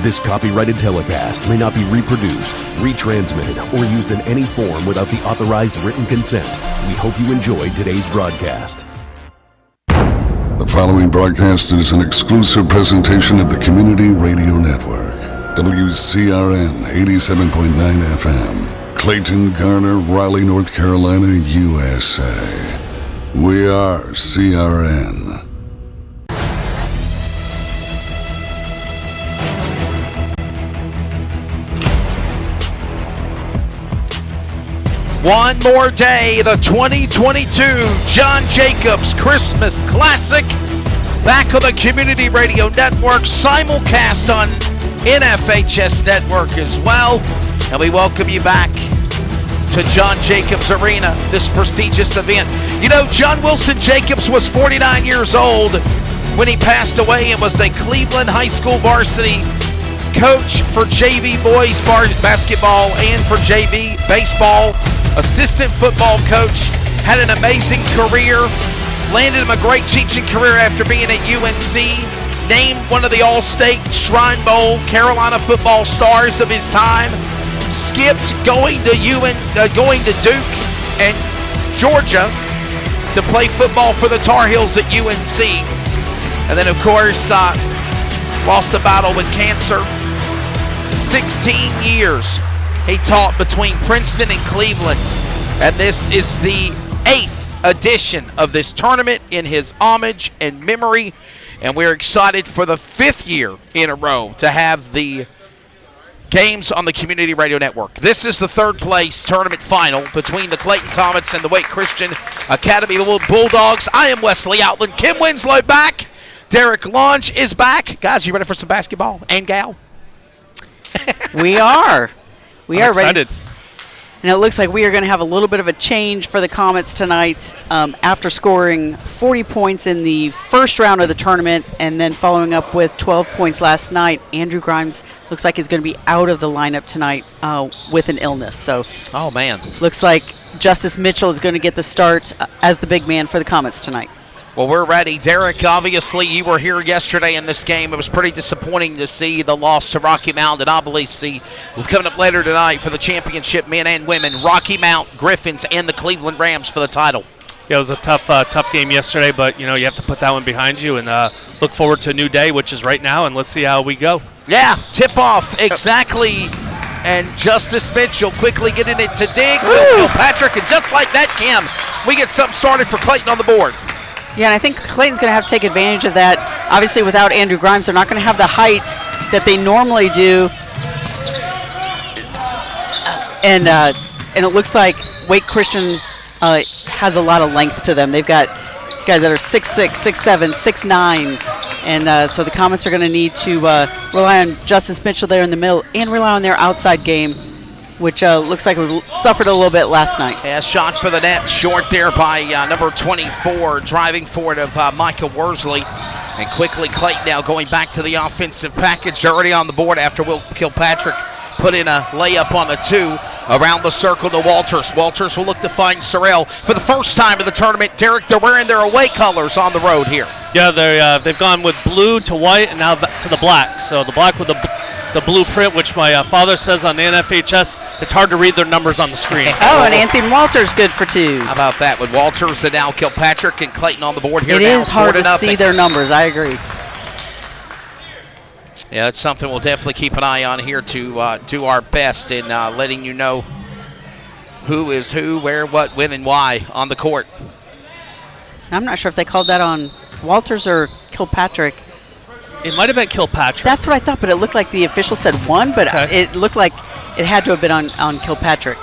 This copyrighted telecast may not be reproduced, retransmitted, or used in any form without the authorized written consent. We hope you enjoyed today's broadcast. The following broadcast is an exclusive presentation of the Community Radio Network. WCRN 87.9 FM, Clayton, Garner, Raleigh, North Carolina, USA. We are CRN. One more day, the 2022 John Jacobs Christmas Classic. Back on the Community Radio Network, simulcast on NFHS Network as well. And we welcome you back to John Jacobs Arena, this prestigious event. You know, John Wilson Jacobs was 49 years old when he passed away and was a Cleveland High School varsity coach for JV boys basketball and for JV baseball. Assistant football coach, had an amazing career, landed him a great teaching career after being at UNC, named one of the All-State Shrine Bowl Carolina football stars of his time, skipped going to Duke and Georgia to play football for the Tar Heels at UNC, and then of course lost the battle with cancer. 16 years he taught between Princeton and Cleveland, and this is the 8th edition of this tournament in his homage and memory, and we're excited for the 5th year in a row to have the games on the Community Radio Network. This is the third place tournament final between the Clayton Comets and the Wake Christian Academy Bulldogs. I am Wesley Outland. Kim Winslow back. Derek Launch is back. Guys, you ready for some basketball and gal? We are. We are excited. Ready. And it looks like we are going to have a little bit of a change for the Comets tonight after scoring 40 points in the first round of the tournament and then following up with 12 points last night. Andrew Grimes looks like he's going to be out of the lineup tonight with an illness. So, oh man, looks like Justice Mitchell is going to get the start as the big man for the Comets tonight. Well, we're ready. Derek, obviously you were here yesterday in this game. It was pretty disappointing to see the loss to Rocky Mount, and obviously coming up later tonight for the championship, men and women, Rocky Mount Griffins and the Cleveland Rams for the title. Yeah, it was a tough game yesterday, but you have to put that one behind you and look forward to a new day, which is right now, and let's see how we go. Yeah, tip off exactly. And Justice Mitchell quickly getting it to dig. Will Patrick, and just like that, Kim, we get something started for Clayton on the board. Yeah, and I think Clayton's going to have to take advantage of that. Obviously, without Andrew Grimes, they're not going to have the height that they normally do. And it looks like Wake Christian has a lot of length to them. They've got guys that are 6'6", 6'7", 6'9", and so the Comets are going to need to rely on Justice Mitchell there in the middle and rely on their outside game, which looks like it suffered a little bit last night. Yeah, shot for the net, short there by number 24, driving forward of Micah Worsley. And quickly Clayton now going back to the offensive package, already on the board after Will Kilpatrick put in a layup on the 2 around the circle to Walters. Walters will look to find Sorrell for the first time in the tournament. Derek, they're wearing their away colors on the road here. Yeah, they've gone with blue to white and now back to the black. So the black with the blueprint, which my father says on the NFHS, it's hard to read their numbers on the screen. Oh, and Anthony Walters good for 2. How about that with Walters and now Kilpatrick and Clayton on the board here. It now is hard to see their numbers, I agree. Yeah, that's something we'll definitely keep an eye on here to do our best in letting you know who is who, where, what, when, and why on the court. I'm not sure if they called that on Walters or Kilpatrick. It might have been Kilpatrick. That's what I thought, but it looked like the official said 1, but okay. It looked like it had to have been on Kilpatrick.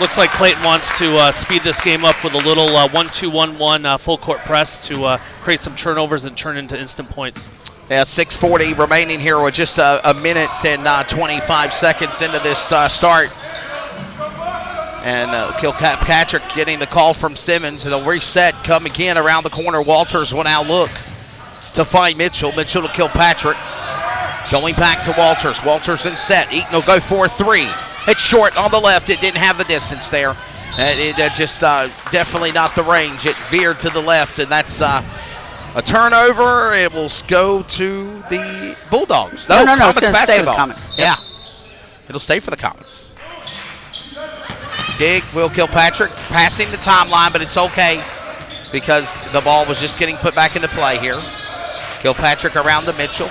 Looks like Clayton wants to speed this game up with a little 1-2-1-1 full court press to create some turnovers and turn into instant points. Yeah, 6:40 remaining here with just a minute and 25 seconds into this start. And Kilpatrick getting the call from Simmons. And they'll reset, come again around the corner. Walters will now look to find Mitchell. Mitchell to Kilpatrick. Going back to Walters. Walters in set. Eaton will go for 3. It's short on the left. It didn't have the distance there. It just definitely not the range. It veered to the left, and that's A turnover. It will go to the Bulldogs. No, it's Comets going to stay with basketball. Comets. Yep. Yeah. It'll stay for the Comets. Dig will Kilpatrick. Passing the timeline, but it's okay because the ball was just getting put back into play here. Kilpatrick around to Mitchell.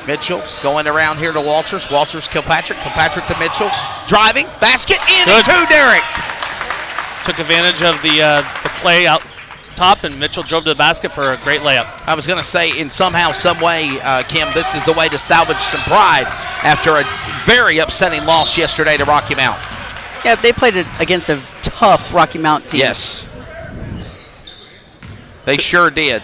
Mitchell going around here to Walters. Walters, Kilpatrick. Kilpatrick to Mitchell. Driving. Basket. In and two, Derek. Took advantage of the play out top, and Mitchell drove to the basket for a great layup. I was going to say, in somehow, some way, Kim, this is a way to salvage some pride after a very upsetting loss yesterday to Rocky Mount. Yeah, they played it against a tough Rocky Mount team. Yes. They sure did.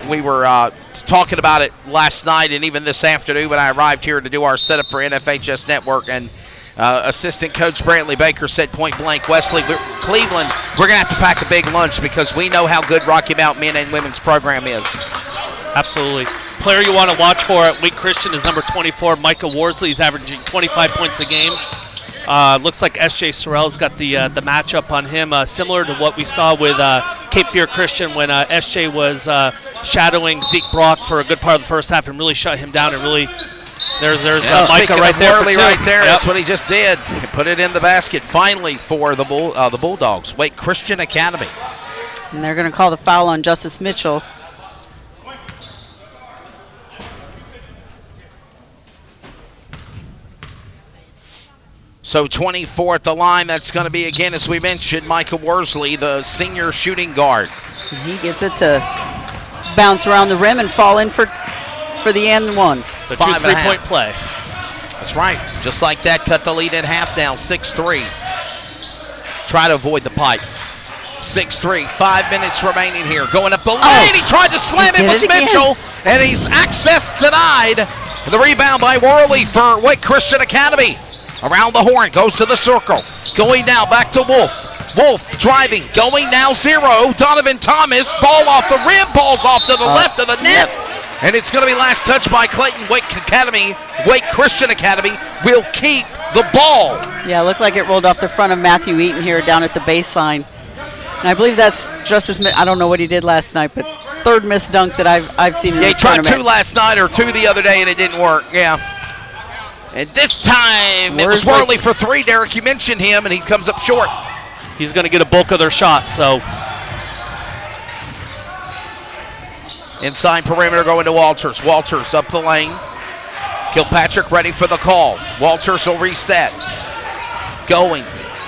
We were talking about it last night and even this afternoon when I arrived here to do our setup for NFHS Network, and assistant coach Brantley Baker said point blank, Wesley, Cleveland, we're going to have to pack a big lunch because we know how good Rocky Mount men and women's program is. Absolutely. Player you want to watch for at Wake Christian is number 24, Micah Worsley. He's averaging 25 points a game. Looks like S.J. Sorrell's got the matchup on him, similar to what we saw with Cape Fear Christian when S.J. was shadowing Zeke Brock for a good part of the first half and really shut him down. And really, there's Micah right there for two. Right there. Yep. That's what he just did. He put it in the basket finally for the Bulldogs. Wake Christian Academy. And they're going to call the foul on Justice Mitchell. So 24 at the line. That's going to be, again, as we mentioned, Micah Worsley, the senior shooting guard. And he gets it to bounce around the rim and fall in for the and one. The 2 3-point play. That's right. Just like that, cut the lead in half down, 6-3. Try to avoid the pipe. 6-3, 5 minutes remaining here. Going up the lane. He tried to slam it. Was Mitchell, and he's access denied. The rebound by Worley for Wake Christian Academy. Around the horn, goes to the circle. Going now, back to Wolf. Wolf driving, going now 0. Donovan Thomas, ball off the rim, ball's off to the left of the net. Yep. And it's going to be last touch by Clayton. Wake Christian Academy will keep the ball. Yeah, it looked like it rolled off the front of Matthew Eaton here down at the baseline. And I believe that's Justice, I don't know what he did last night, but third missed dunk that I've seen in the tournament. He tried 2 last night or 2 the other day, and it didn't work. Yeah. And this time, it was Worley for 3. Derek, you mentioned him, and he comes up short. He's going to get a bulk of their shots, so. Inside perimeter going to Walters. Walters up the lane. Kilpatrick ready for the call. Walters will reset. Going,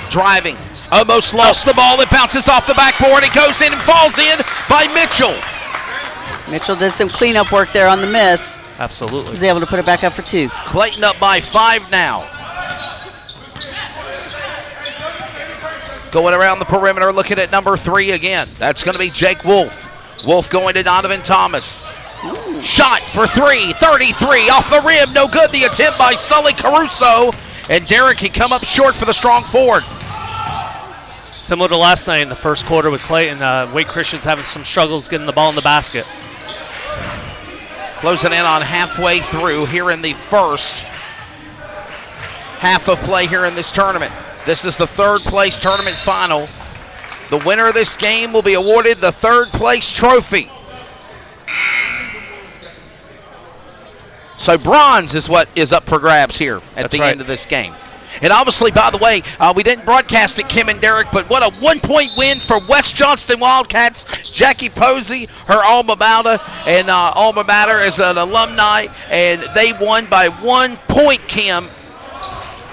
driving. Almost lost the ball. It bounces off the backboard. It goes in and falls in by Mitchell. Mitchell did some cleanup work there on the miss. Absolutely. He's able to put it back up for 2. Clayton up by 5 now. Going around the perimeter, looking at number 3 again. That's going to be Jake Wolf. Wolf going to Donovan Thomas. Ooh. Shot for 3, 33 off the rim. No good. The attempt by Sully Caruso. And Derek can come up short for the strong forward. Similar to last night in the first quarter with Clayton, Wake Christian's having some struggles getting the ball in the basket. Closing in on halfway through here in the first half of play here in this tournament. This is the 3rd place tournament final. The winner of this game will be awarded the 3rd place trophy. So bronze is what is up for grabs here at the end of this game. And obviously, by the way, we didn't broadcast it, Kim and Derek, but what a 1-point win for West Johnston Wildcats. Jackie Posey, her alma mater, and alma mater is an alumni, and they won by 1 point, Kim.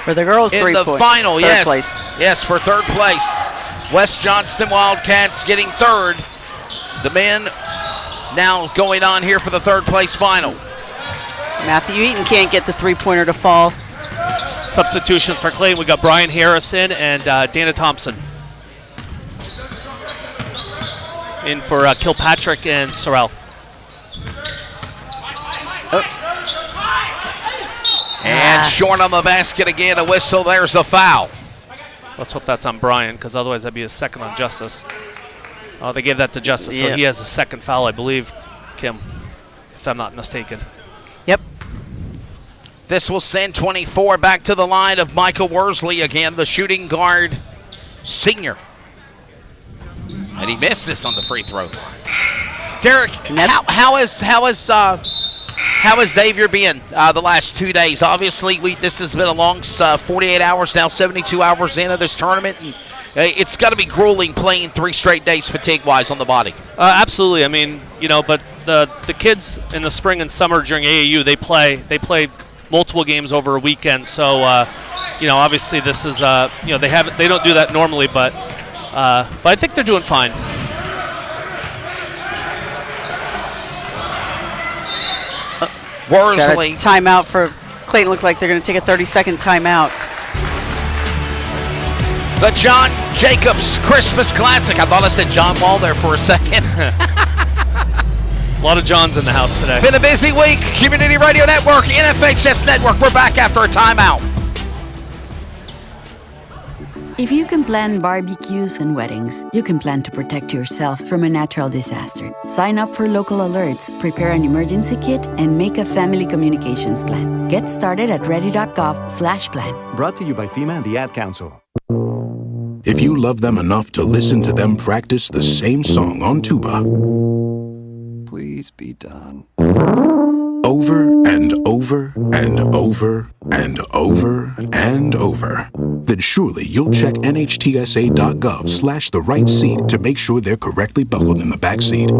For the girls, in 3 the points. final, Third place. Yes, for 3rd place. West Johnston Wildcats getting 3rd. The men now going on here for the 3rd place final. Matthew Eaton can't get the 3-pointer to fall. Substitutions for Clayton. We got Brian Harrison and Dana Thompson. In for Kilpatrick and Sorrell. And short on the basket again, a whistle, there's a foul. Let's hope that's on Brian, because otherwise that'd be his second on Justice. Oh, they gave that to Justice, so he has a second foul, I believe, Kim, if I'm not mistaken. Yep. This will send 24 back to the line of Michael Worsley again, the shooting guard senior. And he misses on the free throw line. Derek, how is Xavier been the last 2 days? Obviously, this has been a long 48 hours now, 72 hours into this tournament, and it's got to be grueling playing 3 straight days fatigue-wise on the body. Absolutely. I mean, but the kids in the spring and summer during AAU, they play multiple games over a weekend. So, obviously this is they don't do that normally, but I think they're doing fine. Worsley. Timeout for Clayton. Look like they're going to take a 30-second timeout. The John Jacobs Christmas Classic. I thought I said John Wall there for a second. A lot of Johns in the house today. Been a busy week. Community Radio Network, NFHS Network. We're back after a timeout. If you can plan barbecues and weddings, you can plan to protect yourself from a natural disaster. Sign up for local alerts, prepare an emergency kit, and make a family communications plan. Get started at ready.gov/plan. Brought to you by FEMA and the Ad Council. If you love them enough to listen to them practice the same song on tuba, Please be done. over and over and over and over and over, then surely you'll check NHTSA.gov/the right seat to make sure they're correctly buckled in the back seat.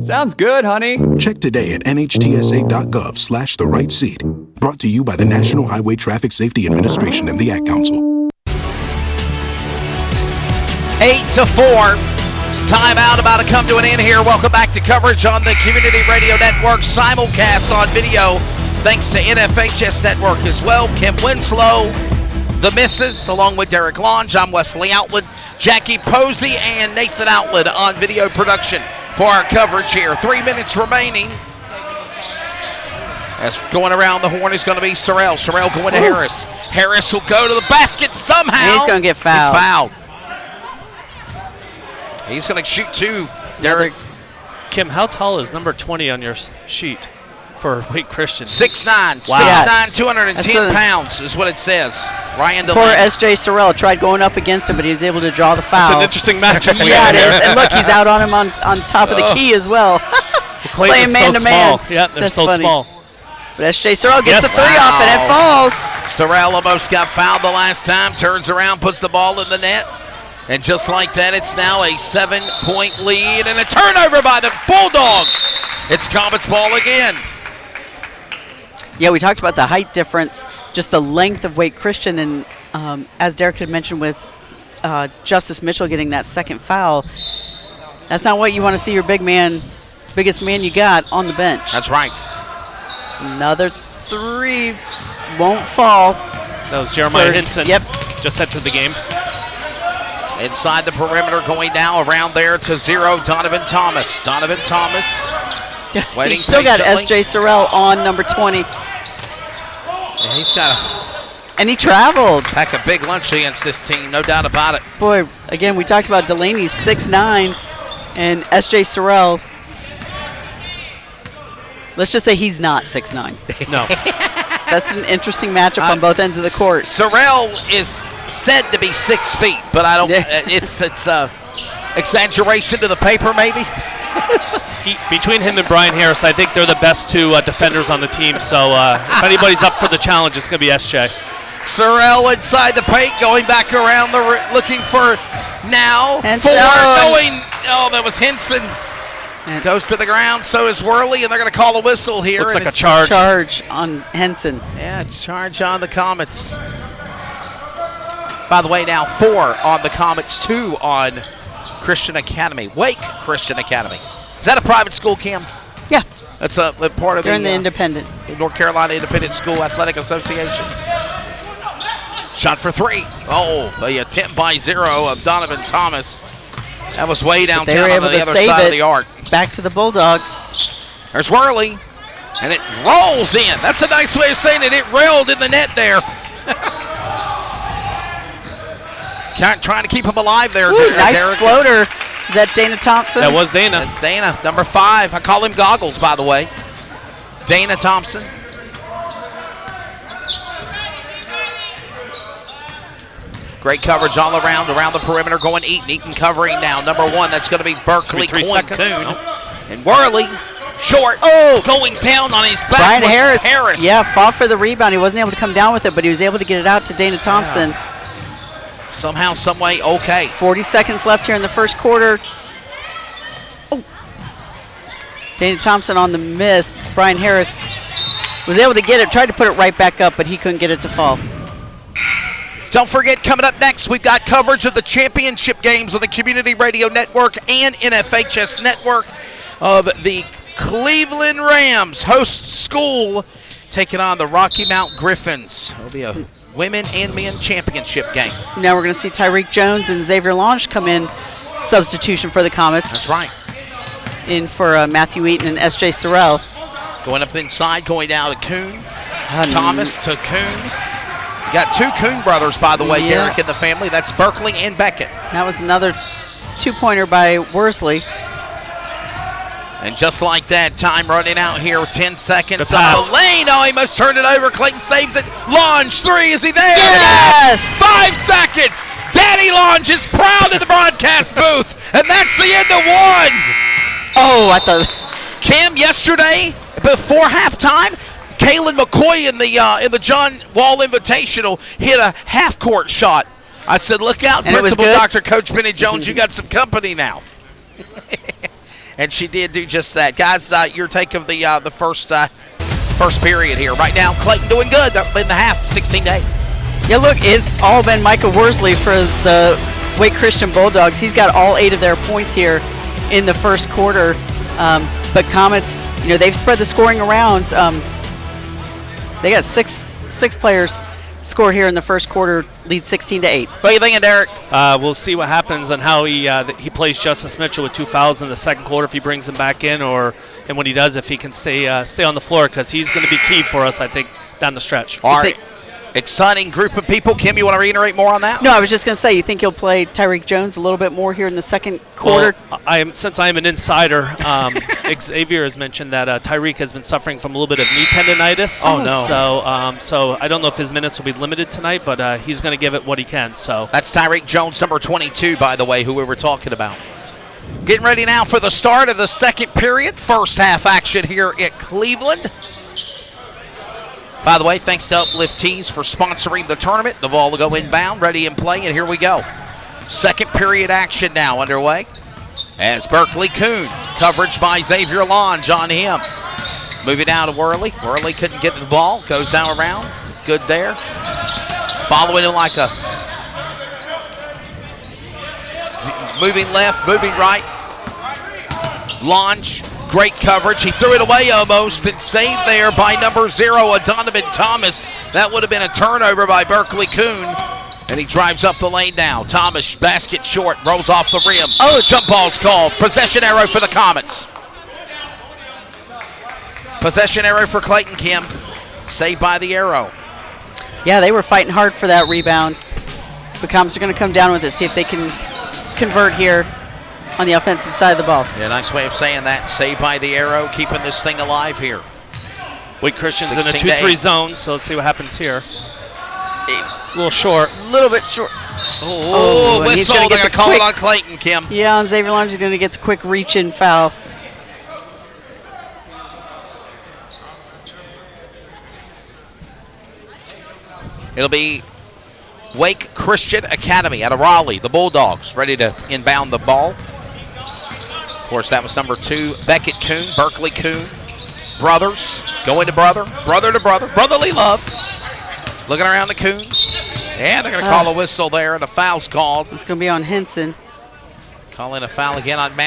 Sounds good, honey. Check today at NHTSA.gov/the right seat. Brought to you by the National Highway Traffic Safety Administration and the Ad Council. 8-4. Timeout about to come to an end here. Welcome back to coverage on the Community Radio Network, simulcast on video, thanks to NFHS Network as well. Kim Winslow, the missus, along with Derek Lange. I'm Wesley Outland, Jackie Posey, and Nathan Outland on video production for our coverage here. 3 minutes remaining. As going around the horn is going to be Sorrell. Sorrell going to Harris. Harris will go to the basket somehow. And he's going to get fouled. He's fouled. He's going to shoot 2. Derek. Kim, how tall is number 20 on your sheet for Wake Christian? 6'9". Wow. 6'9", 210 pounds is what it says. Ryan Poor Delaney. S.J. Sorrell tried going up against him, but he was able to draw the foul. It's an interesting matchup. Yeah, it is. And look, he's out on him on top of the key as well. Clayton's Playing man-to-man. small. Yeah, they're That's so funny. small. But S.J. Sorrell gets the Yes. 3 off, and it falls. Sorrell almost got fouled the last time. Turns around, puts the ball in the net. And just like that, it's now a 7-point lead and a turnover by the Bulldogs. It's Comets ball again. Yeah, we talked about the height difference, just the length of Wake Christian, and as Derek had mentioned with Justice Mitchell getting that second foul, that's not what you want to see your biggest man you got on the bench. That's right. Another 3 won't fall. That was Jeremiah Hinson. Yep. Just entered the game. Inside the perimeter, going now around there to 0, Donovan Thomas. Donovan Thomas waiting He's still got patiently. S.J. Sorrell on number 20. And he's got And he traveled. a pack a big lunch against this team, no doubt about it. Boy, again, we talked about Delaney's 6'9", and S.J. Sorrell, let's just say he's not 6'9". No. That's an interesting matchup on both ends of the court. Sorrell is said to be 6 feet, but I don't. It's exaggeration to the paper, maybe. Between him and Brian Harris, I think they're the best 2 defenders on the team. So if anybody's up for the challenge, it's going to be SJ. Sorrell inside the paint, going back around looking for now. Henson. 4 going. Oh, that was Henson. Goes to the ground, so is Worley, and they're going to call a whistle here. Looks and like a charge. Charge on Henson. Yeah, charge on the Comets. By the way, now 4 on the Comets, 2 on Christian Academy, Wake Christian Academy. Is that a private school, Kim? Yeah, That's a part of they're in the the independent. North Carolina Independent School Athletic Association. Shot for 3. Oh, the attempt by 0 of Donovan Thomas. That was way They downtown were on able the to other save side it of the arc. back to the Bulldogs. There's Worley, and it rolls in. That's a nice way of saying it. It railed in the net there. Trying to keep him alive there. Ooh, nice Derek. floater. Is that Dana Thompson? That was Dana. That's Dana, number 5. I call him Goggles, by the way. Dana Thompson. Great coverage all around the perimeter, going Eaton. Eaton covering now. Number 1, that's going to be Berkeley 3 Coin seconds. Coon. No. And Worley, short, going down on his back. Brian was Harris. Yeah, fought for the rebound. He wasn't able to come down with it, but he was able to get it out to Dana Thompson. Yeah. Somehow, some way, okay. 40 seconds left here in the first quarter. Oh. Dana Thompson on the miss. Brian Harris was able to get it, tried to put it right back up, but he couldn't get it to fall. Don't forget, coming up next, we've got coverage of the championship games on the Community Radio Network and NFHS Network of the Cleveland Rams host school taking on the Rocky Mount Griffins. It'll be a women and men championship game. Now we're going to see Tyreek Jones and Xavier Lange come in substitution for the Comets. That's right. In for Matthew Eaton and S.J. Sorrell. Going up inside, going down to Kuhn. Thomas to Kuhn. Got two Kuhn brothers, by the way, Derek, in the family. That's Berkeley and Beckett. That was another two-pointer by Worsley. And just like that, time running out here with 10 seconds. Good pass. Lane, he must turn it over. Clayton saves it. Lange, three, is he there? Yes! 5 seconds. Danny Lange is proud in the broadcast booth. And that's the end of one. Oh, I thought. Kim, yesterday, before halftime, Kalen McCoy in the John Wall Invitational hit a half-court shot. I said, look out, and Principal Dr. Coach Benny Jones, you got some company now. And she did do just that. Guys, your take of the first period here. Right now, Clayton doing good in the half, 16-8. Yeah, look, it's all been Micah Worsley for the Wake Christian Bulldogs. He's got all 8 of their points here in the first quarter. But Comets, they've spread the scoring around. They got six players score here in the first quarter, lead 16-8. What are you thinking, Derek? We'll see what happens and how he plays Justice Mitchell with 2 fouls in the second quarter, if he brings him back in, and when he does, if he can stay on the floor, because he's going to be key for us, I think, down the stretch. All right. Exciting group of people. Kim, you want to reiterate more on that? No, I was just going to say, you think you'll play Tyreek Jones a little bit more here in the second quarter? Well, since I'm an insider, Xavier has mentioned that Tyreek has been suffering from a little bit of knee tendonitis. Oh, no. So I don't know if his minutes will be limited tonight, but he's going to give it what he can. So that's Tyreek Jones, number 22, by the way, who we were talking about. Getting ready now for the start of the second period. First half action here at Cleveland. By the way, thanks to Uplift Tees for sponsoring the tournament. The ball will go inbound, ready and play, and here we go. Second period action now underway as Berkeley Kuhn, coverage by Xavier Lange on him. Moving down to Worley. Worley couldn't get the ball, goes down around. Good there. Following him like a moving left, moving right. Lange. Great coverage. He threw it away almost and saved there by number 0, Donovan Thomas. That would have been a turnover by Berkeley Kuhn. And he drives up the lane now. Thomas, basket short, rolls off the rim. Oh, jump ball's called. Possession arrow for the Comets. Possession arrow for Clayton, Kim. Saved by the arrow. Yeah, they were fighting hard for that rebound. The Comets are going to come down with it, see if they can convert here on the offensive side of the ball. Yeah, nice way of saying that. Saved by the arrow, keeping this thing alive here. Wake Christian's in a 2-3 zone, so let's see what happens here. A little short. A little bit short. Whistle. They're going to call it on Clayton, Kim. Yeah, and Xavier Lange is going to get the quick reach-in foul. It'll be Wake Christian Academy out of Raleigh, the Bulldogs, ready to inbound the ball. Of course, that was number 2, Beckett Kuhn, Berkeley Kuhn. Brothers, going to brother to brother. Brotherly love. Looking around the Kuhn. And they're going to call a whistle there, and a foul's called. It's going to be on Henson. Calling a foul again on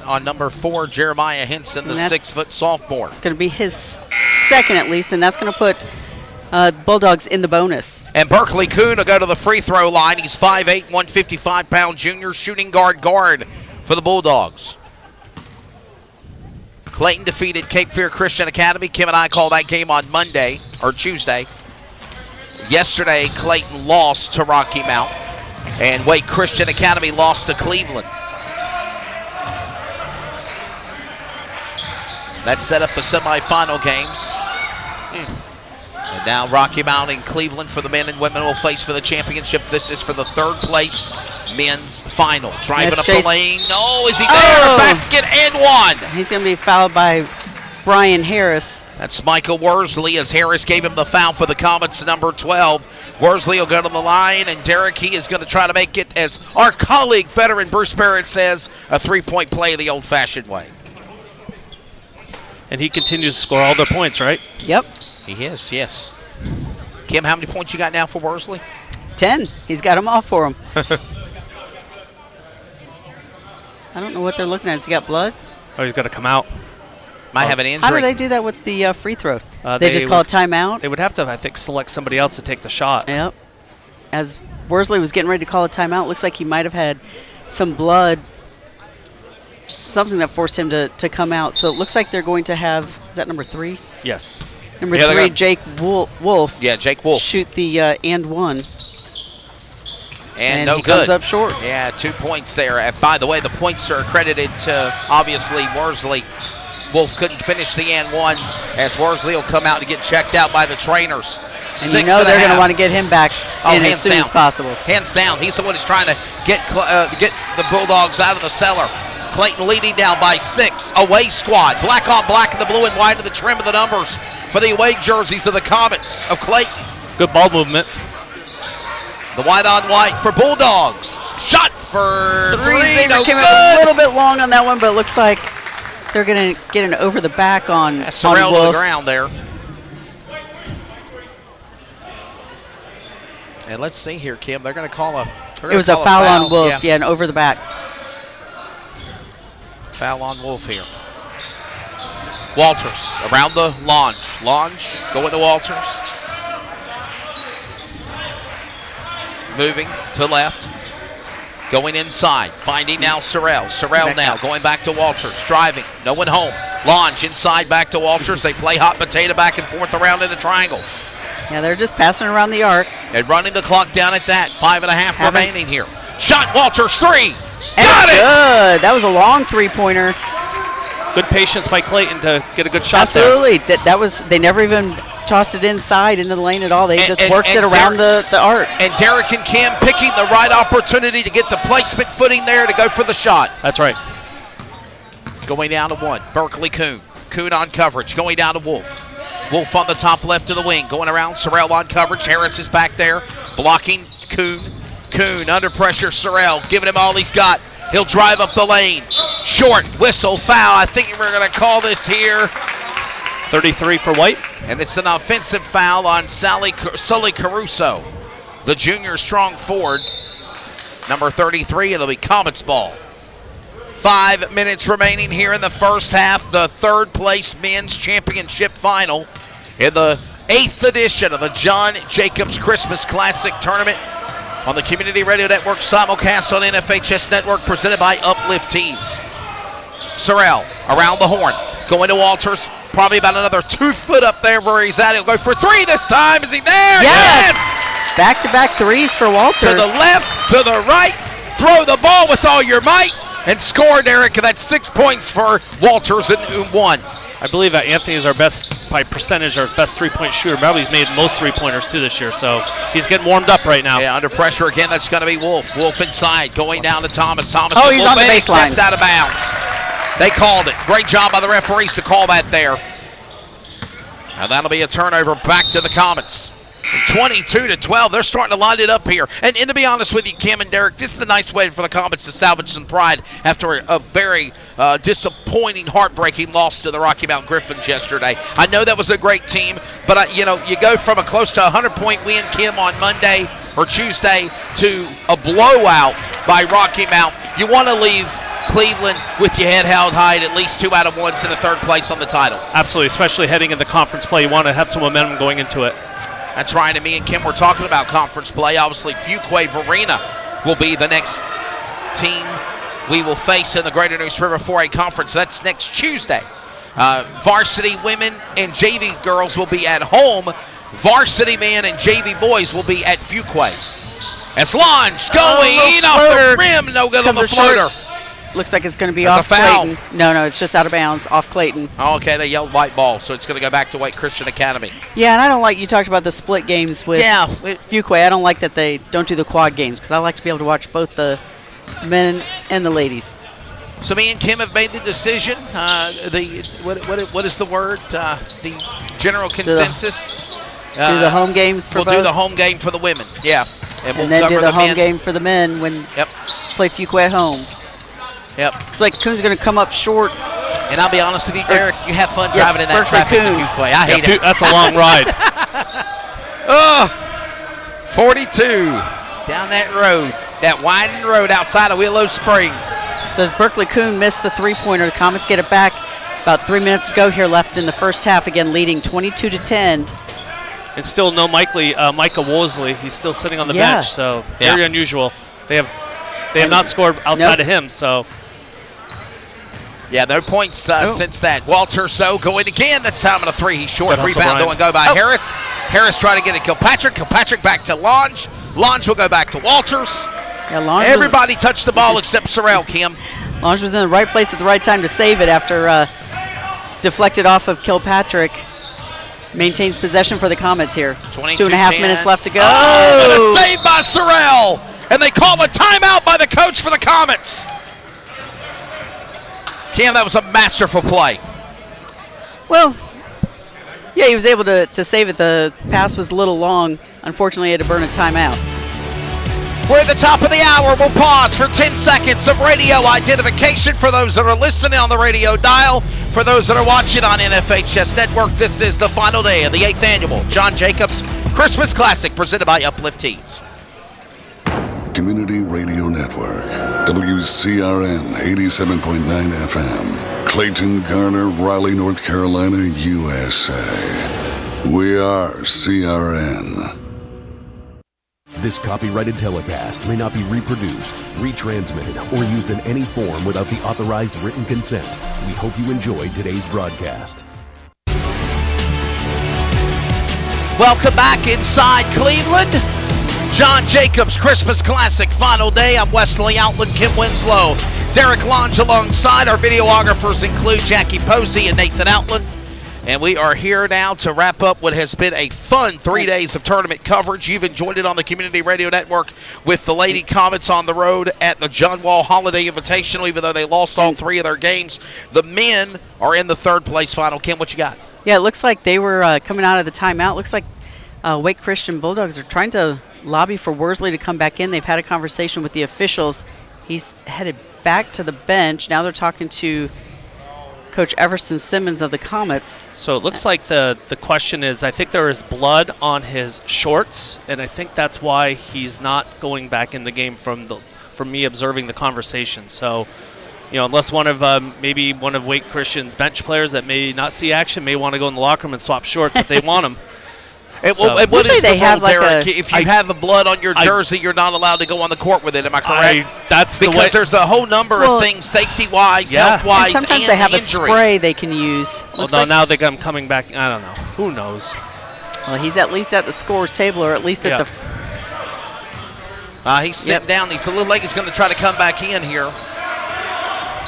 on number 4, Jeremiah Henson, the 6-foot sophomore. Going to be his second at least, and that's going to put Bulldogs in the bonus. And Berkeley Kuhn will go to the free throw line. He's 5'8", 155-pound junior, shooting guard for the Bulldogs. Clayton defeated Cape Fear Christian Academy. Kim and I called that game on Tuesday. Yesterday, Clayton lost to Rocky Mount, and Wake Christian Academy lost to Cleveland. That set up the semifinal games. And now Rocky Mount and Cleveland for the men and women will face for the championship. This is for the third place men's final. Driving That's up Chase. the lane. No, is he there? Basket and one. He's going to be fouled by Brian Harris. That's Michael Worsley as Harris gave him the foul for the Comets, number 12. Worsley will go to the line, and Derek, he is going to try to make it, as our colleague, veteran Bruce Barrett says, a three-point play the old-fashioned way. And he continues to score all their points, right? Yep. He is, yes. Kim, how many points you got now for Worsley? 10. He's got them all for him. I don't know what they're looking at. Has he got blood? Oh, he's got to come out. Might have an injury. How do they do that with the free throw? They They just call would- a timeout? They would have to, I think, select somebody else to take the shot. Yep. As Worsley was getting ready to call a timeout, looks like he might have had some blood, something that forced him to come out. So it looks like they're going to have, is that number 3? Yes. Number Yeah, they 3, got- Jake Wolf. Yeah, Jake Wolf. Shoot the and one. And no he good. comes up short. Yeah, 2 points there. By the way, the points are accredited to, obviously, Worsley. Wolf couldn't finish the and one, as Worsley will come out to get checked out by the trainers. And you know they're going to want to get him back in as hands soon as down. possible. Hands down. He's the one who's trying to get the Bulldogs out of the cellar. Clayton leading down by 6. Away squad. Black on black in the blue and white of the trim of the numbers for the away jerseys of the Comets of Clayton. Good ball movement. The white on white for Bulldogs. Shot for three. No Came good. up a little bit long on that one, but it looks like they're going to get an over the back on Sorrell to the Wolf. ground there. And let's see here, Kim. They're going to call a. It was a foul on Wolf, yeah, and over the back. Foul on Wolf here. Walters around the launch. Launch going to Walters. Moving to left. Going inside. Finding now Sorrell. Sorrell now going back to Walters. Driving. No one home. Launch inside back to Walters. They play hot potato back and forth around in the triangle. Yeah, they're just passing around the arc. And running the clock down at that. 5.5 remaining here. Shot Walters, 3. And Got it! good. That was a long three-pointer. Good patience by Clayton to get a good shot Absolutely. That was. They never even tossed it inside into the lane at all. They just worked it around the arc. And Derek and Cam picking the right opportunity to get the placement footing there to go for the shot. there. That's right. Going down to 1. Berkeley Kuhn. Kuhn on coverage. Going down to Wolf. Wolf on the top left of the wing. Going around. Sorrell on coverage. Harris is back there. Blocking Kuhn. Kuhn under pressure. Sorrell giving him all he's got. He'll drive up the lane. Short. Whistle. Foul. I think we're going to call this here. 33 for White. And it's an offensive foul on Sully Caruso, the junior strong forward, number 33. It'll be Comets ball. 5 minutes remaining here in the first half. The third place men's championship final in the 8th edition of the John Jacobs Christmas Classic Tournament on the Community Radio Network, simulcast on NFHS Network, presented by Uplift Tees. Sorrell around the horn, going to Walters. Probably about another 2 foot up there where he's at. He'll go for 3 this time. Is he there? Yes! Back-to-back threes for Walters. To the left, to the right. Throw the ball with all your might and score, Derek. That's 6 points for Walters and 1. I believe that Anthony is our best, by percentage, our best three-point shooter. Probably he's made most three-pointers too this year, so he's getting warmed up right now. Yeah, under pressure again. That's going to be Wolf. Wolf inside, going down to Thomas. Thomas. Oh, he's on the baseline. Stepped out of bounds. They called it. Great job by the referees to call that there. And that'll be a turnover back to the Comets. 22-12. They're starting to line it up here. And to be honest with you, Kim and Derek, this is a nice way for the Comets to salvage some pride after a very disappointing, heartbreaking loss to the Rocky Mountain Griffins yesterday. I know that was a great team, but you go from a close to 100-point win, Kim, on Monday or Tuesday to a blowout by Rocky Mountain. You want to leave Cleveland with your head held high at least 2 out of 1s in the third place on the title. Absolutely, especially heading into conference play. You want to have some momentum going into it. That's right, and me and Kim were talking about conference play. Obviously, Fuquay Varina will be the next team we will face in the Greater Neuse River 4A Conference. That's next Tuesday. Varsity women and JV girls will be at home. Varsity men and JV boys will be at Fuquay. As Lange going off the rim, no good on the floater. looks like it's going to be That's off a foul. Clayton. No, it's just out of bounds, off Clayton. Oh, okay, they yelled white ball, so it's going to go back to Wake Christian Academy. Yeah, and I don't like, you talked about the split games with Fuquay. I don't like that they don't do the quad games because I like to be able to watch both the men and the ladies. So me and Kim have made the decision. What is the word? The general consensus. Do the home games for both? We'll do the home game for the women. Yeah. And then do the home game for the men when play Fuquay at home. Yep. Looks like Coon's going to come up short. And I'll be honest with you, Derek, you have fun driving in that traffic to Fuquay. I hate it. That's a long ride. 42 down that road, that winding road outside of Willow Springs. So as Berkeley Coon missed the three-pointer, the Comets get it back. About 3 minutes to go here left in the first half, again leading 22-10. And still no Micah Wolseley. He's still sitting on the bench, so very unusual. They have not scored outside of him, so. Yeah, no points since that. Walter So going again. That's time of the three. He's short. Rebound don't go by Harris. Harris trying to get it Kilpatrick. Kilpatrick back to Lange. Lange will go back to Walters. Yeah, Lange everybody touched the ball except Sorrell, Kim. Lange was in the right place at the right time to save it after deflected off of Kilpatrick. Maintains possession for the Comets here. 2.5 minutes left to go. Oh, and a save by Sorrell. And they call a timeout by the coach for the Comets. Cam, that was a masterful play. Well, yeah, he was able to save it. The pass was a little long. Unfortunately, he had to burn a timeout. We're at the top of the hour. We'll pause for 10 seconds of radio identification for those that are listening on the radio dial. For those that are watching on NFHS Network, this is the final day of the 8th annual John Jacobs Christmas Classic presented by Uplift Tees. Community Radio Network, WCRN 87.9 FM, Clayton, Garner, Raleigh, North Carolina, USA. We are CRN. This copyrighted telecast may not be reproduced, retransmitted, or used in any form without the authorized written consent. We hope you enjoyed today's broadcast. Welcome back inside Cleveland. John Jacobs Christmas Classic final day. I'm Wesley Outland, Kim Winslow, Derek Lange alongside. Our videographers include Jackie Posey and Nathan Outland. And we are here now to wrap up what has been a fun 3 days of tournament coverage. You've enjoyed it on the Community Radio Network with the Lady Comets on the road at the John Wall Holiday Invitational, even though they lost all 3 of their games. The men are in the third place final. Kim, what you got? Yeah, it looks like they were coming out of the timeout. Looks like Wake Christian Bulldogs are trying to lobby for Worsley to come back in. They've had a conversation with the officials. He's headed back to the bench. Now they're talking to Coach Everson Simmons of the Comets. So it looks like the question is, I think there is blood on his shorts, and I think that's why he's not going back in the game from me observing the conversation. So, you know, unless maybe one of Wake Christian's bench players that may not see action may want to go in the locker room and swap shorts if they want them. What is the rule, Derek? If you have the blood on your jersey, you're not allowed to go on the court with it. Am I correct? Because there's a whole number of things, safety-wise, health-wise, and sometimes they have injury. A spray they can use. Well, now they're coming back. I don't know. Who knows? Well, he's at least at the scorer's table, or at least at the. He's sitting down. He's a little late. He's going to try to come back in here.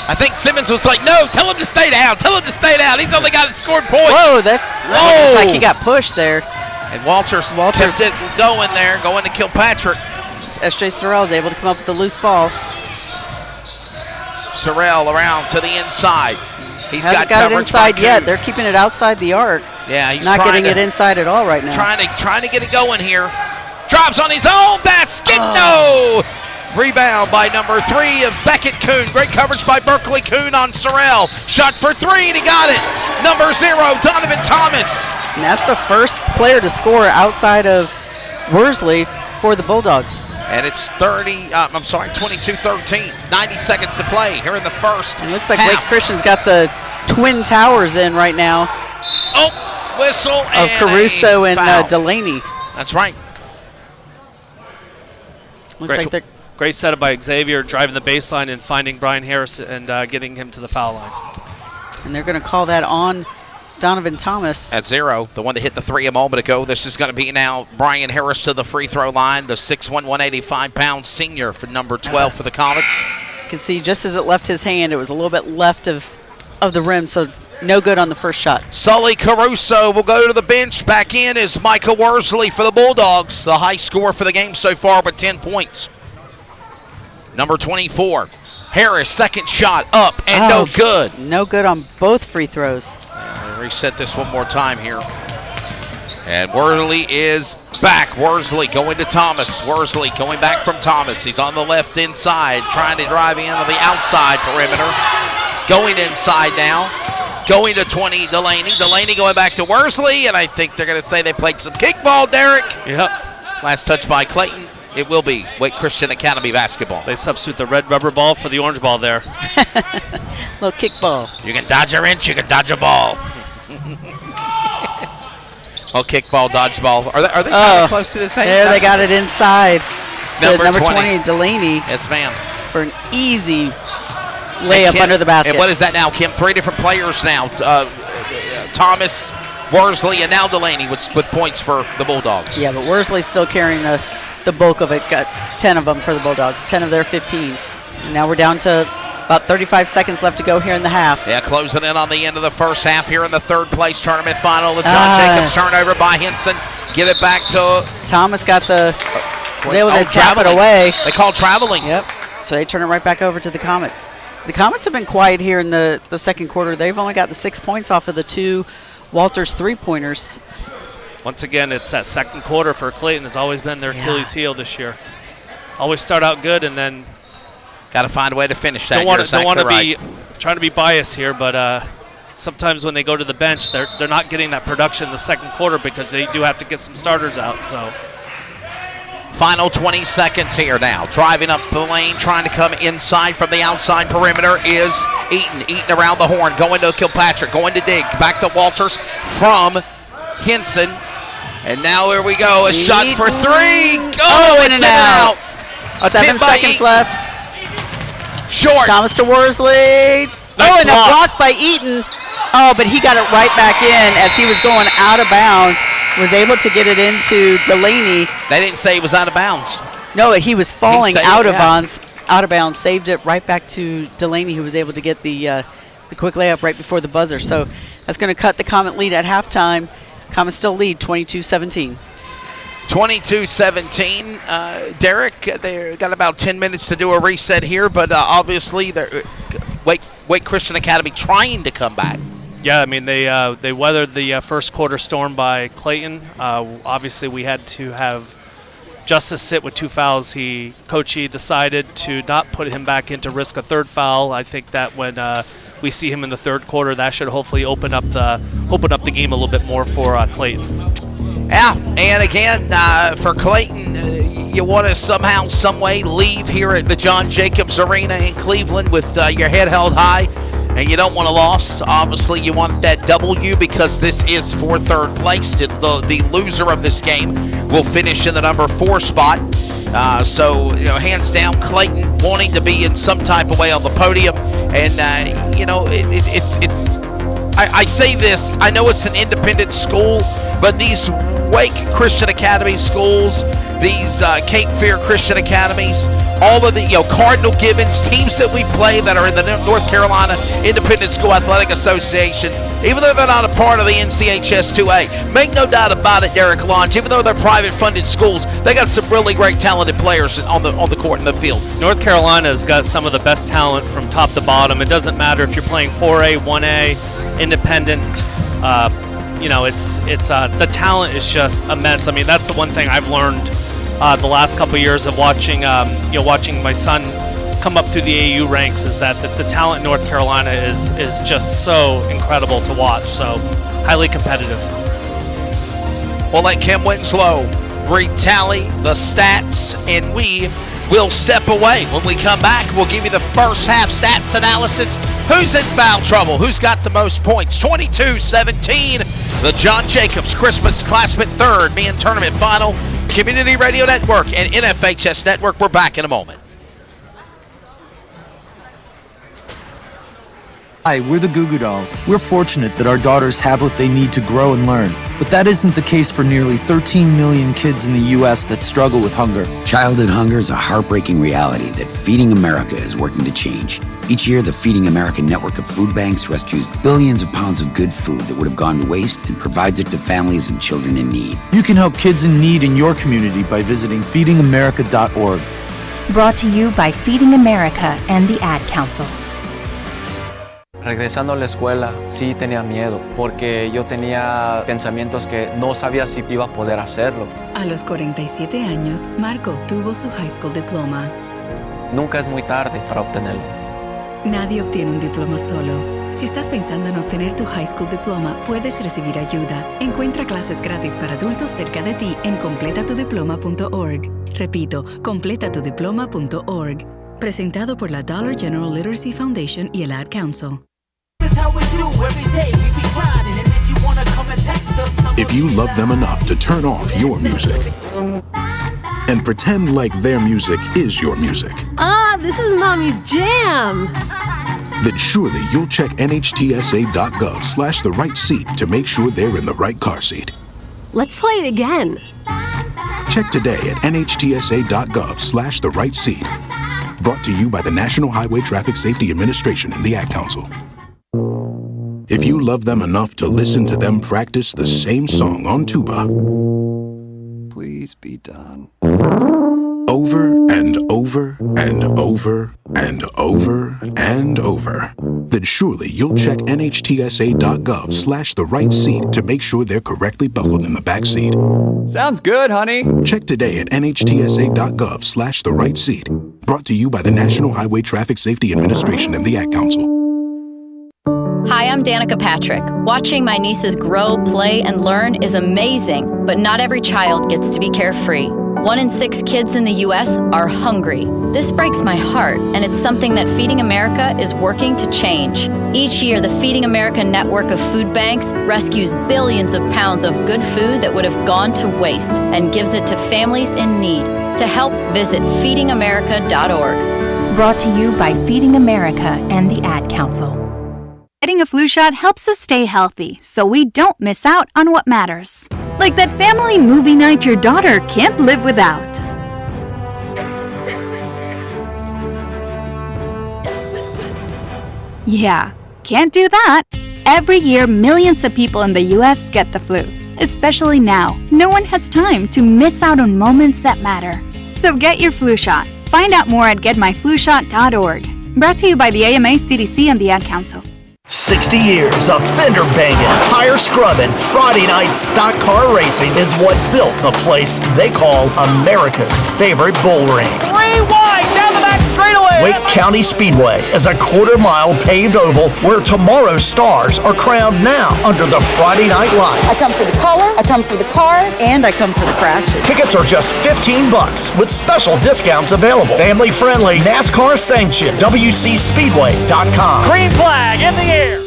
I think Simmons was like, no, tell him to stay down. Tell him to stay down. He's only got it scored points. Whoa, that looked like he got pushed there. And Walters kept it going there, going to Kilpatrick. S.J. Sorrell is able to come up with the loose ball. Sorrell around to the inside. He's Hasn't got it inside yet. They're keeping it outside the arc. Yeah, he's not getting it inside at all right now. Trying to get it going here. Drives on his own basket. No! Rebound by number 3 of Beckett Kuhn. Great coverage by Berkeley Kuhn on Sorrell. Shot for 3 and he got it. Number 0, Donovan Thomas. And that's the first player to score outside of Worsley for the Bulldogs. And it's 22-13. 90 seconds to play here in the first. It looks like Wake Christian's got the Twin Towers in right now. Oh, whistle of Caruso and Delaney. That's right. Looks like they're. Great setup by Xavier, driving the baseline and finding Brian Harris and getting him to the foul line. And they're going to call that on Donovan Thomas. At 0, the one that hit the 3 a moment ago. This is going to be now Brian Harris to the free throw line, the 6'1", 185-pound senior for number 12 for the Comets. can see just as it left his hand, it was a little bit left of the rim, so no good on the first shot. Sully Caruso will go to the bench. Back in is Micah Worsley for the Bulldogs, the high score for the game so far with 10 points. Number 24, Harris, second shot up and no good. No good on both free throws. Yeah, reset this one more time here. And Worsley is back. Worsley going to Thomas. Worsley going back from Thomas. He's on the left inside, trying to drive in on the outside perimeter. Going inside now. Going to 20, Delaney. Delaney going back to Worsley, and I think they're going to say they played some kickball, Derek. Yep. Last touch by Clayton. It will be Wake Christian Academy basketball. They substitute the red rubber ball for the orange ball there. Little kickball. You can dodge a wrench, you can dodge a ball. Oh, kickball, dodgeball. Are they kind of close to the same? There, they got it inside. To number 20, 20, Delaney. Yes, ma'am. For an easy layup under the basket. And what is that now, Kim? 3 different players now. Thomas, Worsley, and now Delaney with points for the Bulldogs. Yeah, but Worsley's still carrying the bulk of it. Got 10 of them for the Bulldogs, 10 of their 15. And now we're down to about 35 seconds left to go here in the half. Yeah, closing in on the end of the first half here in the third place tournament final. The John Jacobs turnover by Henson. Get it back to Thomas was able to tap it away. They call traveling. Yep. So they turn it right back over to the Comets. The Comets have been quiet here in the second quarter. They've only got the 6 points off of the 2 Walters three-pointers. Once again, it's that second quarter for Clayton has always been their Achilles heel this year. Always start out good and then got to find a way to finish that. Don't want to be trying to be biased here, but sometimes when they go to the bench, they're not getting that production in the second quarter because they do have to get some starters out. So, final 20 seconds here now. Driving up the lane, trying to come inside from the outside perimeter is Eaton. Eaton around the horn, going to Kilpatrick, going to dig. Back to Walters from Henson. And now there we go, a shot for 3. Oh, it's in and out. 7 seconds left. Short. Thomas to Worsley. Nice and a block by Eaton. Oh, but he got it right back in as he was going out of bounds. Was able to get it into Delaney. They didn't say he was out of bounds. No, he was falling out of bounds. Saved it right back to Delaney, who was able to get the quick layup right before the buzzer. So that's going to cut the Comet lead at halftime. Comets still lead 22-17. 22-17. Derek, they've got about 10 minutes to do a reset here, but obviously Wake Christian Academy trying to come back. Yeah, I mean, they weathered the first quarter storm by Clayton. Obviously, we had to have Justice sit with 2 fouls. Coach decided to not put him back in to risk a third foul. I think that when we see him in the third quarter, that should hopefully open up the game a little bit more for Clayton. Yeah, and again, for Clayton, you want to somehow, some way leave here at the John Jacobs Arena in Cleveland with your head held high, and you don't want a loss. Obviously, you want that W because this is for third place. The loser of this game will finish in the number 4 spot. So, hands down, Clayton wanting to be in some type of way on the podium, and I say this. I know it's an independent school, but these Wake Christian Academy schools, these Cape Fear Christian Academies, all of the Cardinal Gibbons teams that we play that are in the North Carolina Independent School Athletic Association, even though they're not a part of the NCHS 2A, make no doubt about it, Derek Launch, even though they're private funded schools, they got some really great talented players on the court in the field. North Carolina's got some of the best talent from top to bottom. It doesn't matter if you're playing 4A, 1A, independent. It's the talent is just immense. I mean, that's the one thing I've learned the last couple of years of watching my son come up through the AAU ranks is that the talent in North Carolina is just so incredible to watch. So highly competitive. We'll let Kim Winslow retally the stats, and we will step away. When we come back, we'll give you the first half stats analysis. Who's in foul trouble? Who's got the most points? 22-17. The John Jacobs Christmas Classmate Third Men Tournament Final. Community Radio Network and NFHS Network. We're back in a moment. Hi, we're the Goo Goo Dolls. We're fortunate that our daughters have what they need to grow and learn. But that isn't the case for nearly 13 million kids in the U.S. that struggle with hunger. Childhood hunger is a heartbreaking reality that Feeding America is working to change. Each year, the Feeding America network of food banks rescues billions of pounds of good food that would have gone to waste and provides it to families and children in need. You can help kids in need in your community by visiting feedingamerica.org. Brought to you by Feeding America and the Ad Council. Regresando a la escuela, sí tenía miedo, porque yo tenía pensamientos que no sabía si iba a poder hacerlo. A los 47 años, Marco obtuvo su high school diploma. Nunca es muy tarde para obtenerlo. Nadie obtiene un diploma solo. Si estás pensando en obtener tu high school diploma, puedes recibir ayuda. Encuentra clases gratis para adultos cerca de ti en completatudiploma.org. Repito, completatudiploma.org. Presentado por la Dollar General Literacy Foundation y el Ad Council. If you love them enough to turn off your music and pretend like their music is your music. Ah, this is Mommy's jam. Then surely you'll check nhtsa.gov/the right seat to make sure they're in the right car seat. Let's play it again. Check today at nhtsa.gov/the right seat. Brought to you by the National Highway Traffic Safety Administration and the Ad Council. If you love them enough to listen to them practice the same song on tuba, Please be done. over and over and over and over and over, then surely you'll check nhtsa.gov/the right seat to make sure they're correctly buckled in the back seat. Sounds good, honey. Check today at nhtsa.gov/the right seat. Brought to you by the National Highway Traffic Safety Administration and the Ad Council. Hi, I'm Danica Patrick. Watching my nieces grow, play, and learn is amazing, but not every child gets to be carefree. 1 in 6 kids in the U.S. are hungry. This breaks my heart, and it's something that Feeding America is working to change. Each year, the Feeding America network of food banks rescues billions of pounds of good food that would have gone to waste and gives it to families in need. To help, visit feedingamerica.org. Brought to you by Feeding America and the Ad Council. Getting a flu shot helps us stay healthy, so we don't miss out on what matters. Like that family movie night your daughter can't live without. Yeah, can't do that. Every year, millions of people in the US get the flu. Especially now, no one has time to miss out on moments that matter. So get your flu shot. Find out more at getmyflushot.org. Brought to you by the AMA, CDC, and the Ad Council. 60 years of fender banging, tire scrubbing, Friday night stock car racing is what built the place they call America's favorite bull ring. Rewind down the back straightaway. Wake County Speedway is a quarter-mile paved oval where tomorrow's stars are crowned now under the Friday night lights. I come for the color, I come for the cars, and I come for the crashes. Tickets are just $15 with special discounts available. Family-friendly, NASCAR sanctioned, WCSpeedway.com. Green flag in the air.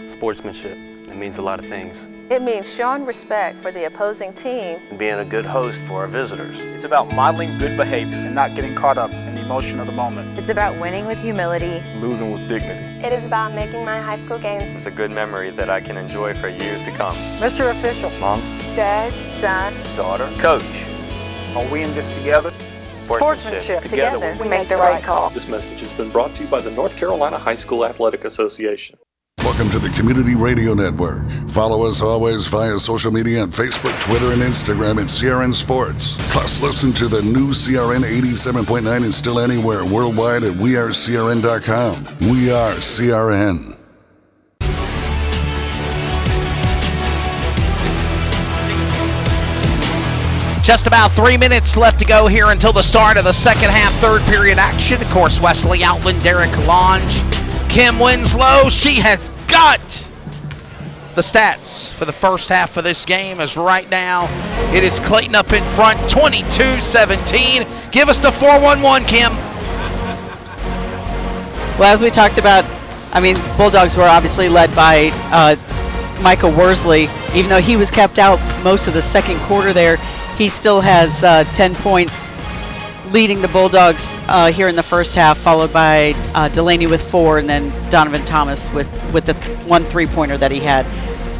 Sportsmanship. It means a lot of things. It means showing respect for the opposing team And being a good host for our visitors. It's about modeling good behavior and not getting caught up in the emotion of the moment. It's about winning with humility. Losing with dignity. It is about making my high school games. It's a good memory that I can enjoy for years to come. Mr. Official. Mom. Dad, son. Daughter. Coach. Are we in this together? Sportsmanship. Together we make the right call. This message has been brought to you by the North Carolina High School Athletic Association. Welcome to the Community Radio Network. Follow us always via social media on Facebook, Twitter, and Instagram at CRN Sports. Plus, listen to the new CRN 87.9 and still anywhere worldwide at wearecrn.com. We are CRN. Just about 3 minutes left to go here until the start of the second half, third period action. Of course, Wesley Outland, Derek Lange, Kim Winslow. She has got the stats for the first half of this game, as right now it is Clayton up in front, 22-17. Give us the 4-1-1, Kim. Well, as we talked about, I mean, Bulldogs were obviously led by Michael Worsley. Even though he was kept out most of the second quarter there, he still has 10 points leading the Bulldogs here in the first half, followed by Delaney with 4, and then Donovan Thomas with the 1 3-pointer that he had.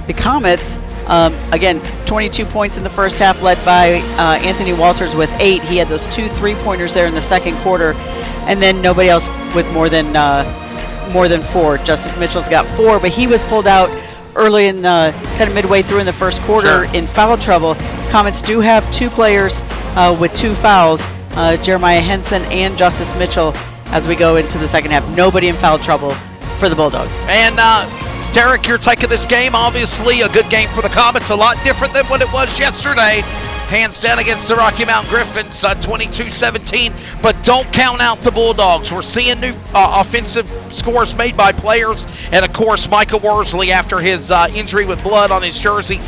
The Comets, again, 22 points in the first half, led by Anthony Walters with 8. He had those 2 3-pointers there in the second quarter, and then nobody else with more than 4. Justice Mitchell's got 4, but he was pulled out early in kind of midway through in the first quarter in foul trouble. Comets do have 2 players with 2 fouls, Jeremiah Henson and Justice Mitchell, as we go into the second half. Nobody in foul trouble for the Bulldogs. And Derek, your take of this game, obviously a good game for the Comets, a lot different than what it was yesterday. Hands down against the Rocky Mountain Griffins, 22-17. But don't count out the Bulldogs. We're seeing new offensive scores made by players. And, of course, Micah Worsley, after his injury with blood on his jersey,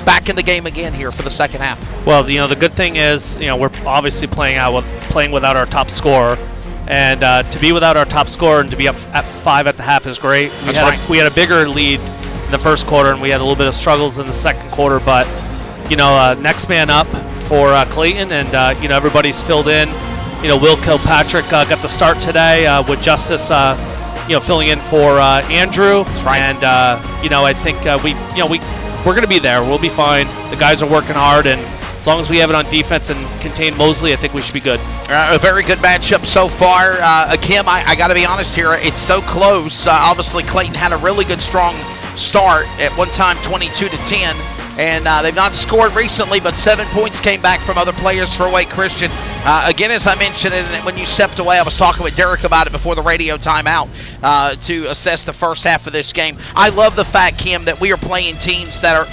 back in the game again here for the second half. Well, the good thing is, we're obviously playing without our top scorer. And to be without our top scorer and to be up at 5 at the half is great. We had a bigger lead in the first quarter, and we had a little bit of struggles in the second quarter. But, next man up for Clayton, and, everybody's filled in. Will Kilpatrick got the start today with Justice, filling in for Andrew. That's right. And, I think we're going to be there. We'll be fine. The guys are working hard, and as long as we have it on defense and contain Mosley, I think we should be good. A very good matchup so far. Kim, I got to be honest here. It's so close. Obviously, Clayton had a really good, strong start at one time, 22-10. And they've not scored recently, but 7 points came back from other players for Wake Christian. Again, as I mentioned, and when you stepped away, I was talking with Derek about it before the radio timeout to assess the first half of this game. I love the fact, Kim, that we are playing teams that are,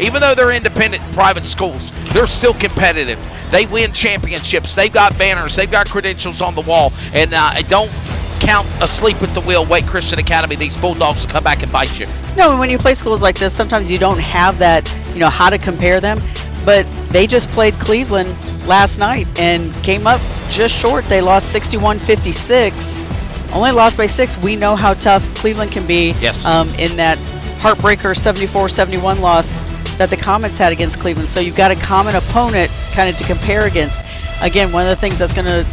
even though they're independent private schools, they're still competitive. They win championships. They've got banners. They've got credentials on the wall. And don't count asleep at the wheel, Wake Christian Academy. These Bulldogs will come back and bite you. No, when you play schools like this, sometimes you don't have that, how to compare them. But they just played Cleveland last night and came up just short. They lost 61-56. Only lost by 6. We know how tough Cleveland can be. Yes. In that heartbreaker 74-71 loss that the Comets had against Cleveland. So you've got a common opponent kind of to compare against. Again, one of the things that's going to,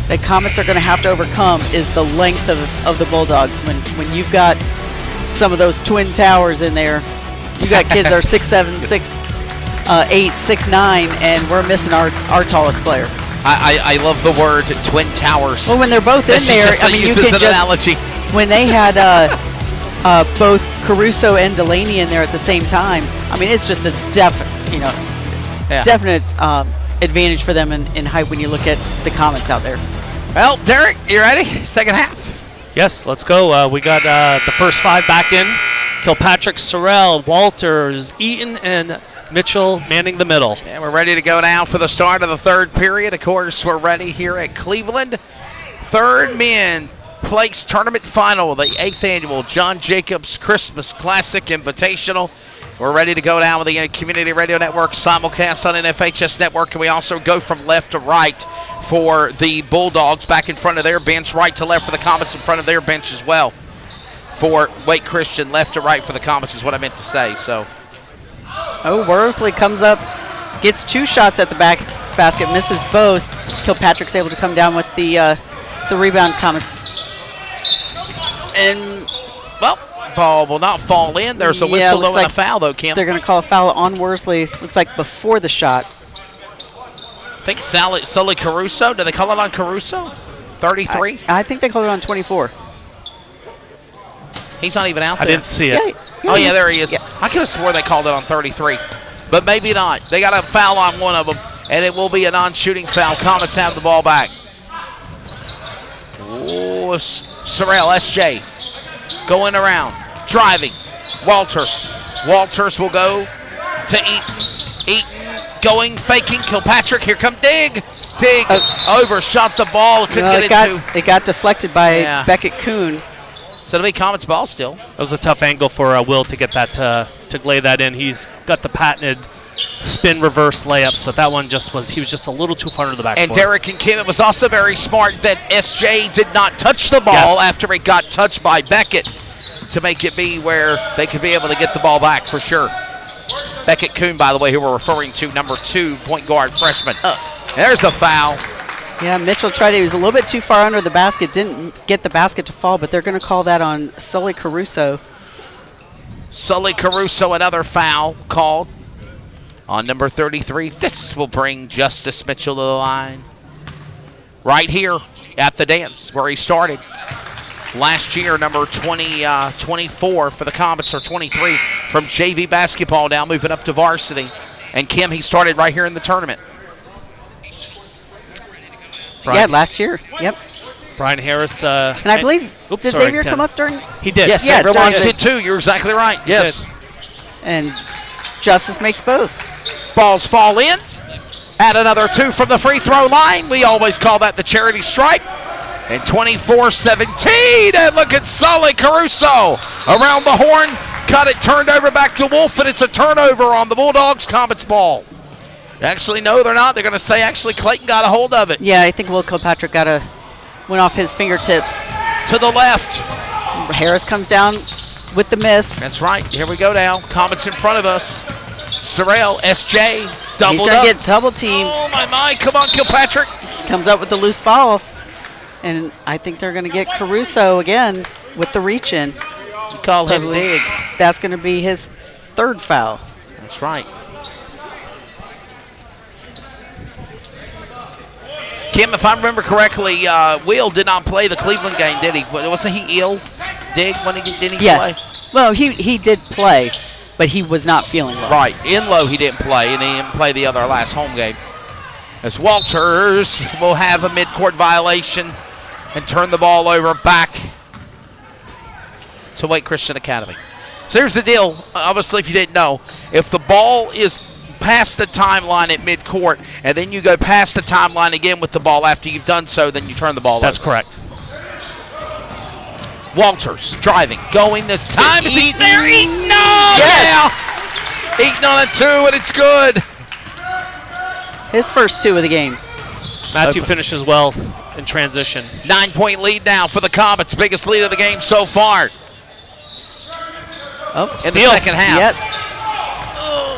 that Comets are going to have to overcome is the length of the Bulldogs. When you've got some of those twin towers in there, you got kids that are 6'7", 6'8", 6'9", and we're missing our tallest player. I love the word twin towers. Well, when they're both in there, you can just analogy. When they had both Caruso and Delaney in there at the same time, it's just a definite advantage for them in height when you look at the Comets out there. Well, Derek, you ready? Second half. Yes, let's go. We got the first 5 back in. Kilpatrick, Sorrell, Walters, Eaton, and Mitchell manning the middle. And we're ready to go now for the start of the third period. Of course, we're ready here at Cleveland. Third men place tournament final, the 8th annual John Jacobs Christmas Classic Invitational. We're ready to go down with the Community Radio Network simulcast on NFHS Network, and we also go from left to right for the Bulldogs back in front of their bench, right to left for the Comets in front of their bench as well. For Wake Christian, left to right for the Comets is what I meant to say. So, Worsley comes up, gets 2 shots at the basket, misses both. Kilpatrick's able to come down with the rebound. Comets. And, well, ball will not fall in. There's a whistle, though, and a foul, though, Kim. They're going to call a foul on Worsley. Looks like before the shot. I think Sully Caruso. Did they call it on Caruso? 33? I think they called it on 24. He's not even out there. I didn't see it. Yeah, there he is. Yeah. I could have swore they called it on 33. But maybe not. They got a foul on one of them, and it will be a non-shooting foul. Comets have the ball back. Oh, Sorrell, SJ, going around, driving. Walters will go to Eaton. Eaton going, faking. Kilpatrick, here come Dig. Overshot the ball. Couldn't get it. It got deflected by Beckett Kuhn. So it'll be Comets ball still. It was a tough angle for Will to get that to lay that in. He's got the patented spin reverse layups, but that one he was just a little too far to the back. And Derek and Kim, it was also very smart that SJ did not touch the ball after it got touched by Beckett to make it be where they could be able to get the ball back for sure. Beckett Kuhn, by the way, who we're referring to, number 2 point guard freshman. There's a foul. Yeah, Mitchell tried it. He was a little bit too far under the basket. Didn't get the basket to fall, but they're going to call that on Sully Caruso. Sully Caruso, another foul called on number 33. This will bring Justice Mitchell to the line. Right here at the dance where he started. Last year, number 24 for the Comets, or 23 from JV basketball now, moving up to varsity. And Kim, he started right here in the tournament. Yeah, last year. Yep. Brian Harris. And I believe, did Xavier come up during? He did. Yes, yeah, Xavier Lodge did too. You're exactly right. Yes. And Justice makes both. Balls fall in. Add another 2 from the free throw line. We always call that the charity stripe. And 24-17. And look at Sully Caruso around the horn. Got it turned over back to Wolf, and it's a turnover on the Bulldogs. Comets ball. Actually, no, they're not. They're going to say actually Clayton got a hold of it. Yeah, I think Will Kilpatrick went off his fingertips. To the left. Harris comes down with the miss. That's right. Here we go now. Comets in front of us. Sorrell, SJ, doubled He's going to get double teamed. Oh, my. Come on, Kilpatrick. Comes up with the loose ball. And I think they're going to get Caruso again with the reach in. You call him big. That's going to be his third foul. That's right. Kim, if I remember correctly, Will did not play the Cleveland game, did he? Wasn't he ill? Dig when didn't he play? Well, he did play, but he was not feeling well. Right. Inlow he didn't play, and he didn't play the other last home game. As Walters will have a midcourt violation and turn the ball over back to Wake Christian Academy. So here's the deal. Obviously, if you didn't know, if the ball is past the timeline at midcourt, and then you go past the timeline again with the ball after you've done so, then you turn the ball over. That's correct. Walters driving, going this time. Is he there? Eaton on! Yes! Yeah! Eaton on a 2, and it's good. His first 2 of the game. Matthew finishes well in transition. 9-point lead now for the Comets. Biggest lead of the game so far. Oh, in the second half. Yep.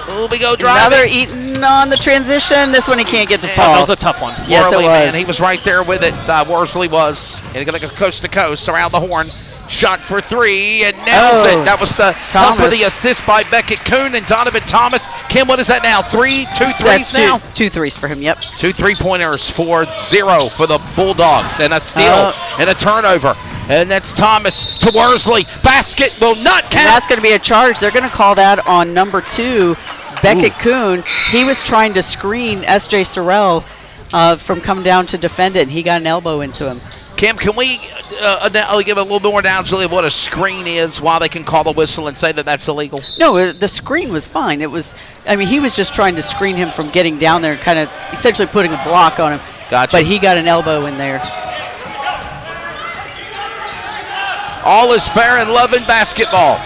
Oh, we go driving. Another Eaton on the transition. This one he can't get to fall. That was a tough one. Yes, Worley, it was. Man, he was right there with it. Worsley was. And going to go coast to coast around the horn. Shot for 3 and nails it. That was the help of the assist by Beckett Kuhn and Donovan Thomas. Kim, what is that now? 2 threes now? 2 threes for him, yep. 2 3-pointers for 0 for the Bulldogs. And a steal and a turnover. And that's Thomas to Worsley. Basket will not count. And that's going to be a charge. They're going to call that on number 2, Beckett Kuhn. He was trying to screen S.J. Sorrell from coming down to defend it, and he got an elbow into him. Kim, can we give a little bit more analogy of what a screen is while they can call the whistle and say that that's illegal? No, the screen was fine. It was, I mean, he was just trying to screen him from getting down there and kind of essentially putting a block on him. Gotcha. But he got an elbow in there. All is fair in love and basketball.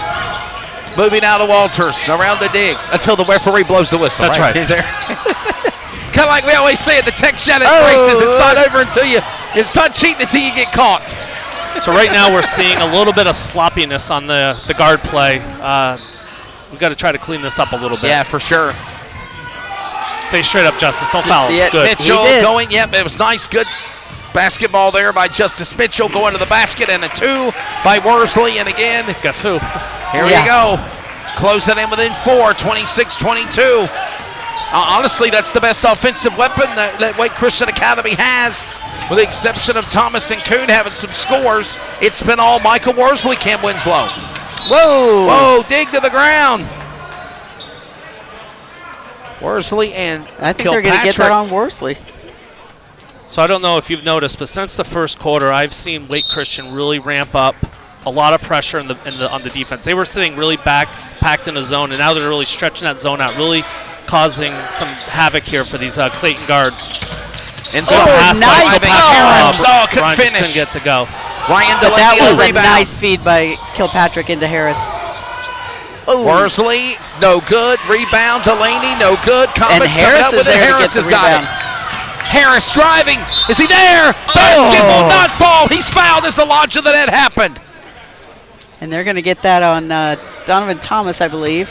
Moving out of Walters around the dig until the referee blows the whistle. That's right. There. Kind of like we always say at the Tech Shannon races, it's not over until it's not cheating until you get caught. So right now we're seeing a little bit of sloppiness on the guard play. We've got to try to clean this up a little bit. Yeah, for sure. Say straight up, Justice. Don't foul. Yeah, good. Mitchell going, yep, it was nice, good basketball there by Justice Mitchell going to the basket, and a 2 by Worsley, and again. Guess who? Here we go. Close it in within 4, 26-22. Honestly, that's the best offensive weapon that Wake Christian Academy has, with the exception of Thomas and Kuhn having some scores. It's been all Michael Worsley, Cam Winslow. Whoa, dig to the ground. Worsley and I think Kilpatrick. they're going to get that on Worsley. So I don't know if you've noticed, but since the first quarter, I've seen Wake Christian really ramp up a lot of pressure on the defense. They were sitting really packed in the zone, and now they're really stretching that zone out, really causing some havoc here for these Clayton guards. And so nice. Couldn't finish. Couldn't get to go. Ryan But Delaney, that was a rebound. nice feed by Kilpatrick into Harris. Ooh. Worsley, no good. Rebound, Delaney, no good. And Comets coming Harris up is with it. there to Harris get has the got rebound. it. Harris driving. Is he there? Basket will not fall. He's fouled as the launch of the net happened. And they're going to get that on Donovan Thomas, I believe.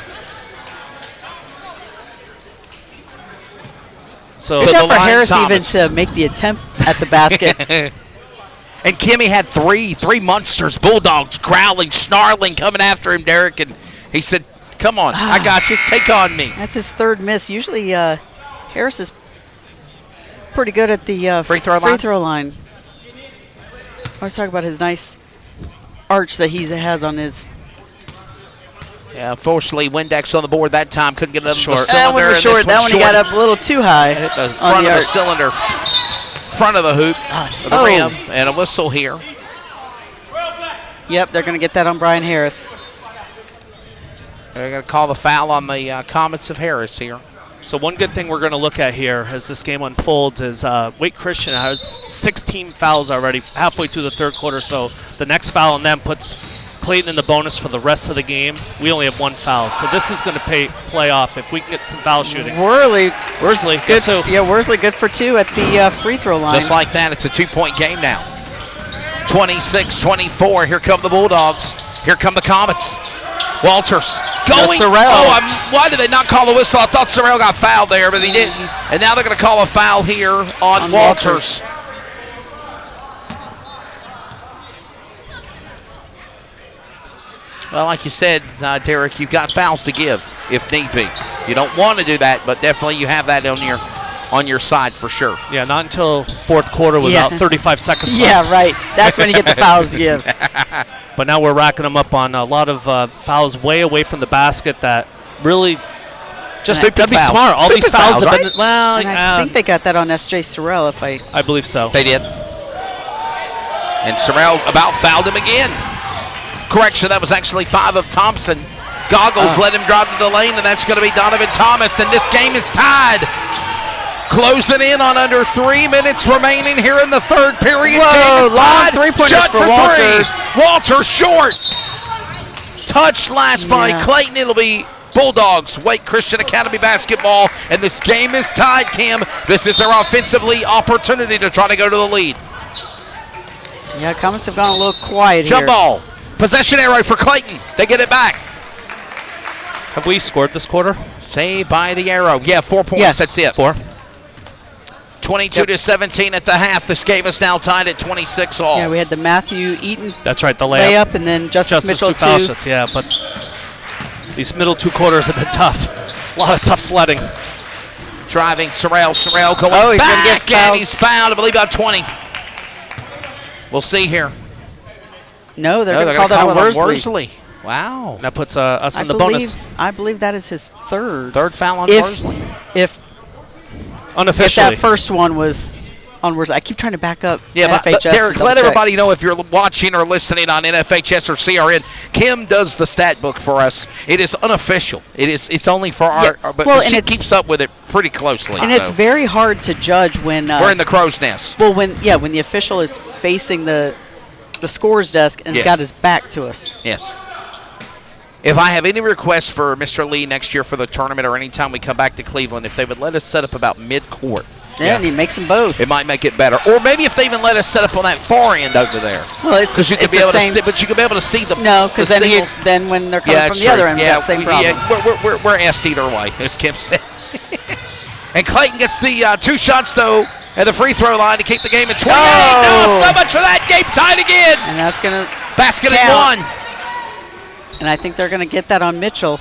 So good job for line, Harris Thomas. even to make the attempt at the basket. And Kimmy had three monsters, Bulldogs, growling, snarling, coming after him, Derek. And he said, come on, I got you. Take on me. That's his third miss. Usually Harris is pretty good at the free throw line. I was talking about his nice arch that he has on his. Yeah, unfortunately, Windex on the board that time. Couldn't get another cylinder. That one was short. That one he got up a little too high. Hit the front of the cylinder, front of the hoop, of the rim, and a whistle here. Yep, they're going to get that on Brian Harris. They're going to call the foul on the Comets of Harris here. So one good thing we're going to look at here as this game unfolds is Wake Christian has 16 fouls already halfway through the third quarter. So the next foul on them puts Clayton in the bonus for the rest of the game. We only have one foul. So this is going to play off if we can get some foul shooting. Worsley, guess who? Yeah, Worsley good for 2 at the free throw line. Just like that, it's a 2-point game now. 26-24. Here come the Bulldogs. Here come the Comets. Walters going. Why did they not call a whistle? I thought Sorrell got fouled there, but he didn't. And now they're going to call a foul here on Walters. Well, like you said, Derek, you've got fouls to give if need be. You don't want to do that, but definitely you have that on your side for sure. Yeah, not until fourth quarter with about 35 seconds left. Yeah, right. That's when you get the fouls to give. But now we're racking them up on a lot of fouls way away from the basket that really just got to be smart. All these fouls have been, well, I think they got that on S.J. Sorrell, I believe so. They did. And Sorrell about fouled him again. Correction, that was actually 5 of Thompson. Goggles let him drive to the lane, and that's going to be Donovan Thomas, and this game is tied. Closing in on under 3 minutes remaining here in the third period. Whoa, long three-pointers for Walters. Walters short. Touched last by Clayton. It'll be Bulldogs, Wake Christian Academy basketball, and this game is tied, Kim. This is their offensively opportunity to try to go to the lead. Yeah, Comets have gone a little quiet here. Jump ball. Possession arrow for Clayton. They get it back. Have we scored this quarter? Saved by the arrow. Yeah, 4 points. Yeah. That's it. 4. 22-17 at the half. This game is now tied at 26 all. Yeah, we had the Matthew Eaton. That's right, the layup. And then Justice Mitchell, 2 foul shots, yeah, but these middle 2 quarters have been tough. A lot of tough sledding. Driving, Sorrell going he's back, gonna get and he's fouled, I believe, about 20. We'll see here. No, they're going to call that on Worsley. Wow. That puts us in the bonus. I believe that is his third. Third foul on Worsley. If unofficially. If that first one was on Worsley. I keep trying to back up but NFHS. Derek, let everybody know if you're watching or listening on NFHS or CRN. Kim does the stat book for us. It is unofficial. It's only for but she keeps up with it pretty closely. And it's very hard to judge when we're in the crow's nest. Well, when the official is facing the scores desk and has got his back to us. Yes. If I have any requests for Mr. Lee next year for the tournament or anytime we come back to Cleveland, if they would let us set up about mid-court. Yeah, and he makes them both. It might make it better. Or maybe if they even let us set up on that far end over there. Well, it's because you could be able to see, but you could be able to see the because then when they're coming from the other end, that same problem. Yeah, we're asked either way, as Kim said. And Clayton gets the 2 shots, though, at the free throw line to keep the game at 28. Oh, so much for that. Game tied again. And that's going to basket and 1. And I think they're going to get that on Mitchell.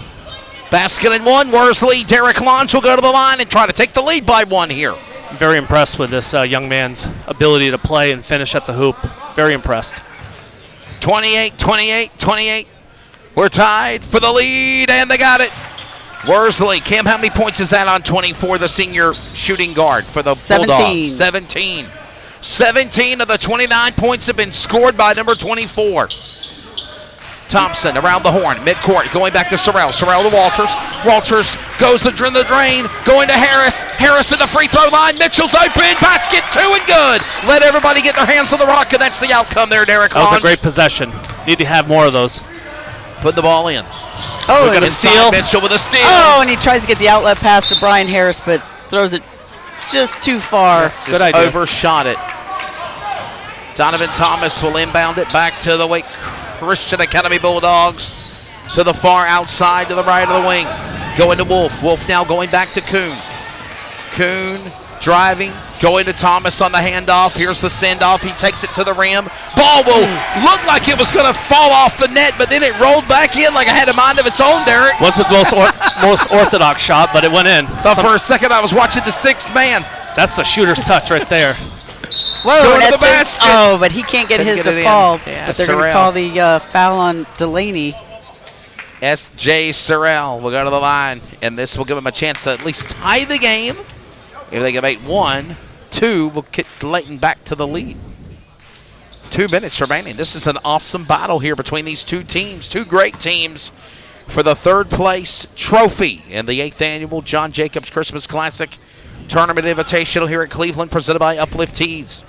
Basket and 1. Worsley, Derek Launch will go to the line and try to take the lead by 1 here. Very impressed with this young man's ability to play and finish at the hoop. Very impressed. 28. We're tied for the lead, and they got it. Worsley. Kim, how many points is that on 24, the senior shooting guard for the 17. Bulldogs? 17 of the 29 points have been scored by number 24. Thompson around the horn, midcourt, going back to Sorrell. Sorrell to Walters. Walters goes to the drain, going to Harris. Harris at the free throw line. Mitchell's open, basket, 2 and good. Let everybody get their hands on the rock, and that's the outcome there, Derek. That was a great possession. Need to have more of those. Put the ball in. Oh, we're going to steal. Mitchell with a steal. Oh, and he tries to get the outlet pass to Brian Harris, but throws it just too far. Good idea. Overshot it. Donovan Thomas will inbound it back to the Wake Christian Academy Bulldogs to the far outside to the right of the wing. Going to Wolf. Wolf now going back to Kuhn. Kuhn driving, going to Thomas on the handoff. Here's the send-off. He takes it to the rim. Ball will look like it was going to fall off the net, but then it rolled back in like it had a mind of its own, Derek. Wasn't the most orthodox shot, but it went in. Thought for a second I was watching the sixth man. That's the shooter's touch right there. Whoa, Going to that's the basket. Oh, but he can't get his to fall. Yeah, but they're going to call the foul on Delaney. S.J. Sorrell will go to the line, and this will give him a chance to at least tie the game. If they can make 1, 2, we'll get Clayton back to the lead. 2 minutes remaining. This is an awesome battle here between these two teams, two great teams for the third place trophy in the 8th annual John Jacobs Christmas Classic Tournament Invitational here at Cleveland, presented by Uplift Tees.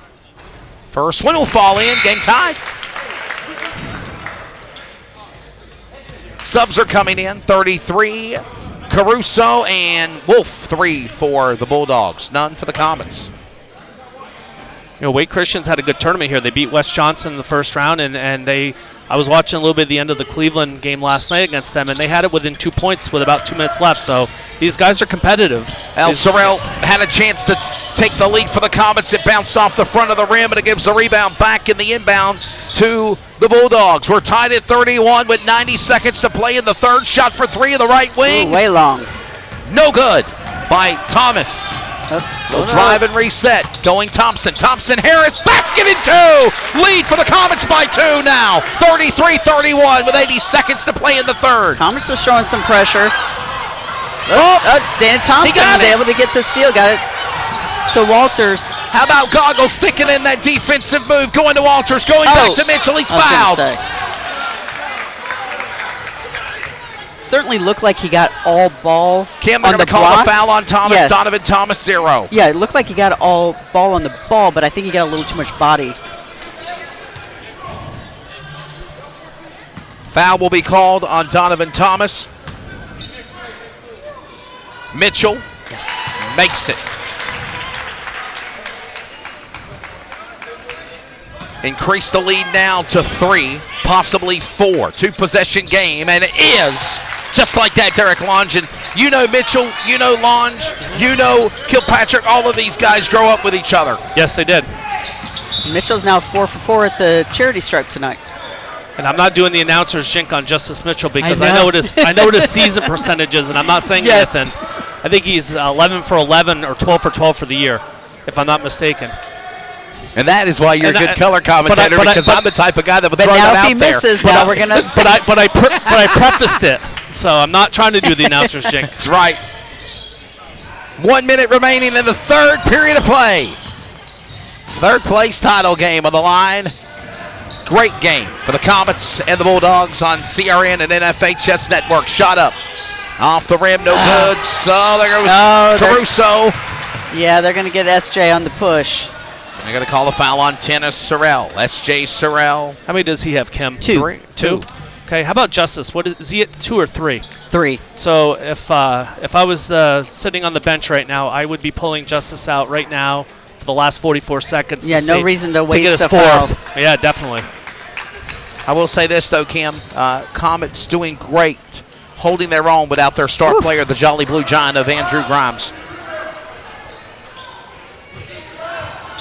First one will fall in, game tied. Subs are coming in, 33, Caruso and Wolf, 3 for the Bulldogs, none for the Comets. You know, Wake Christian's had a good tournament here. They beat West Johnson in the first round, and I was watching a little bit at the end of the Cleveland game last night against them, and they had it within 2 points with about 2 minutes left. So these guys are competitive. El Sorrell had a chance to take the lead for the Comets. It bounced off the front of the rim, and it gives the rebound back in the inbound to the Bulldogs. We're tied at 31 with 90 seconds to play in the third. Shot for 3 in the right wing. Ooh, way long. No good by Thomas. They'll drive and reset. Going Thompson. Harris. Basket in 2. Lead for the Comets by 2 now. 33-31 with 80 seconds to play in the third. Comets are showing some pressure. Dana Thompson was able to get the steal. Got it to Walters. How about Goggles sticking in that defensive move? Going to Walters. Going back to Mitchell. He's fouled. Certainly looked like he got all ball Cam, on they're going to call a foul on Thomas. Yes. Donovan Thomas, 0. Yeah, it looked like he got all ball on the ball, but I think he got a little too much body. Foul will be called on Donovan Thomas. Mitchell makes it. Increase the lead now to 3, possibly 4. 2-possession game, and it is just like that, Derek Longe. And you know Mitchell, you know Longe, you know Kilpatrick. All of these guys grow up with each other. Yes, they did. Mitchell's now 4 for 4 at the charity stripe tonight. And I'm not doing the announcer's jink on Justice Mitchell because I know what his season percentage is, and I'm not saying anything. I think he's 11 for 11 or 12 for 12 for the year, if I'm not mistaken. And that is why you're a good color commentator, because I'm the type of guy that would throw that out there. But I prefaced it, so I'm not trying to do the announcer's jinx. That's right. 1 minute remaining in the third period of play. Third place title game on the line. Great game for the Comets and the Bulldogs on CRN and NFHS Network. Shot up. Off the rim, no good. So there goes Caruso. Yeah, they're going to get SJ on the push. They're going to call a foul on Tennis Sorrell. S.J. Sorrell. How many does he have, Kim? 2. 2. Okay, how about Justice? Is he at 2 or 3? 3. So if I was sitting on the bench right now, I would be pulling Justice out right now for the last 44 seconds. Yeah, no reason to waste a fourth. Yeah, definitely. I will say this, though, Kim. Comets doing great, holding their own without their star player, the Jolly Blue Giant of Andrew Grimes.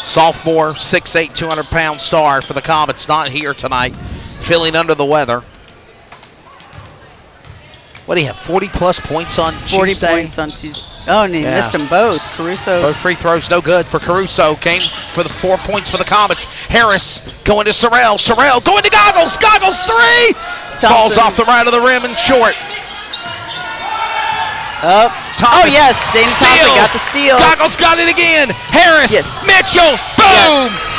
Sophomore, 6'8", 200-pound star for the Comets, not here tonight, feeling under the weather. What do you have, 40-plus points on 40 Tuesday? points on Tuesday. Oh, and he missed them both. Caruso. Both free throws no good for Caruso. Came for the 4 points for the Comets. Harris going to Sorrell. Sorrell going to Goggles. Goggles 3. Thompson. Falls off the right of the rim and short. Oh, yes. Dana Thompson got the steal. Goggles got it again. Harris. Yes. Mitchell. Boom. Yes.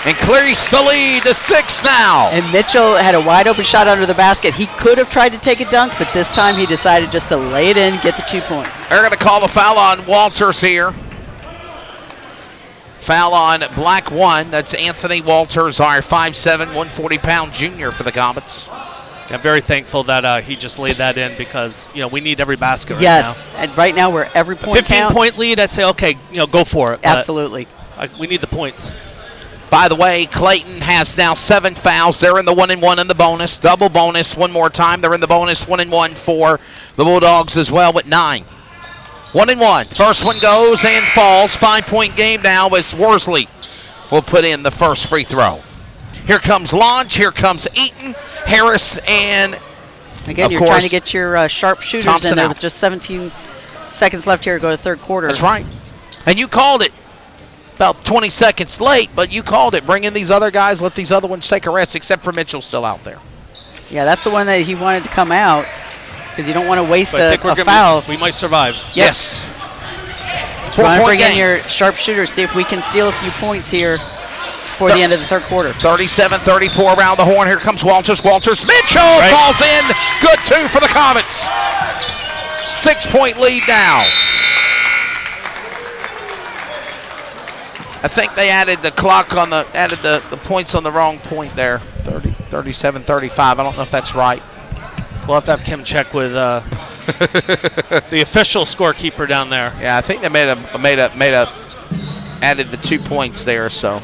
And clears the lead to 6 now. And Mitchell had a wide open shot under the basket. He could have tried to take a dunk, but this time he decided just to lay it in, get the 2 points. They're going to call the foul on Walters here. Foul on Black 1. That's Anthony Walters, our 5'7", 140-pound junior for the Comets. I'm very thankful that he just laid that in because, we need every basket right now. Yes, and right now we're every point 15-point lead, I'd say, okay, go for it. Absolutely. We need the points. By the way, Clayton has now 7 fouls. They're in the 1-and-1 in the bonus. Double bonus one more time. They're in the bonus 1-and-1 for the Bulldogs as well with 9. 1-1. First one goes and falls. 5-point game now as Worsley will put in the first free throw. Here comes Launch. Here comes Eaton, Harris, and again, you're trying to get your sharpshooters Thompson in there out. with just 17 seconds left here to go to third quarter. That's right. And you called it about 20 seconds late, but you called it. Bring in these other guys. Let these other ones take a rest, except for Mitchell still out there. Yeah, that's the one that he wanted to come out because you don't want to waste a foul. We might survive. Yes. Trying to bring in your sharpshooters, see if we can steal a few points here before the end of the third quarter. 37-34 around the horn. Here comes Walters. Mitchell falls in. Good two for the Comets. 6-point lead now. I think they added the clock on the points on the wrong point there. 37-35. I don't know if that's right. We'll have to have Kim check with the official scorekeeper down there. Yeah, I think they added the 2 points there. So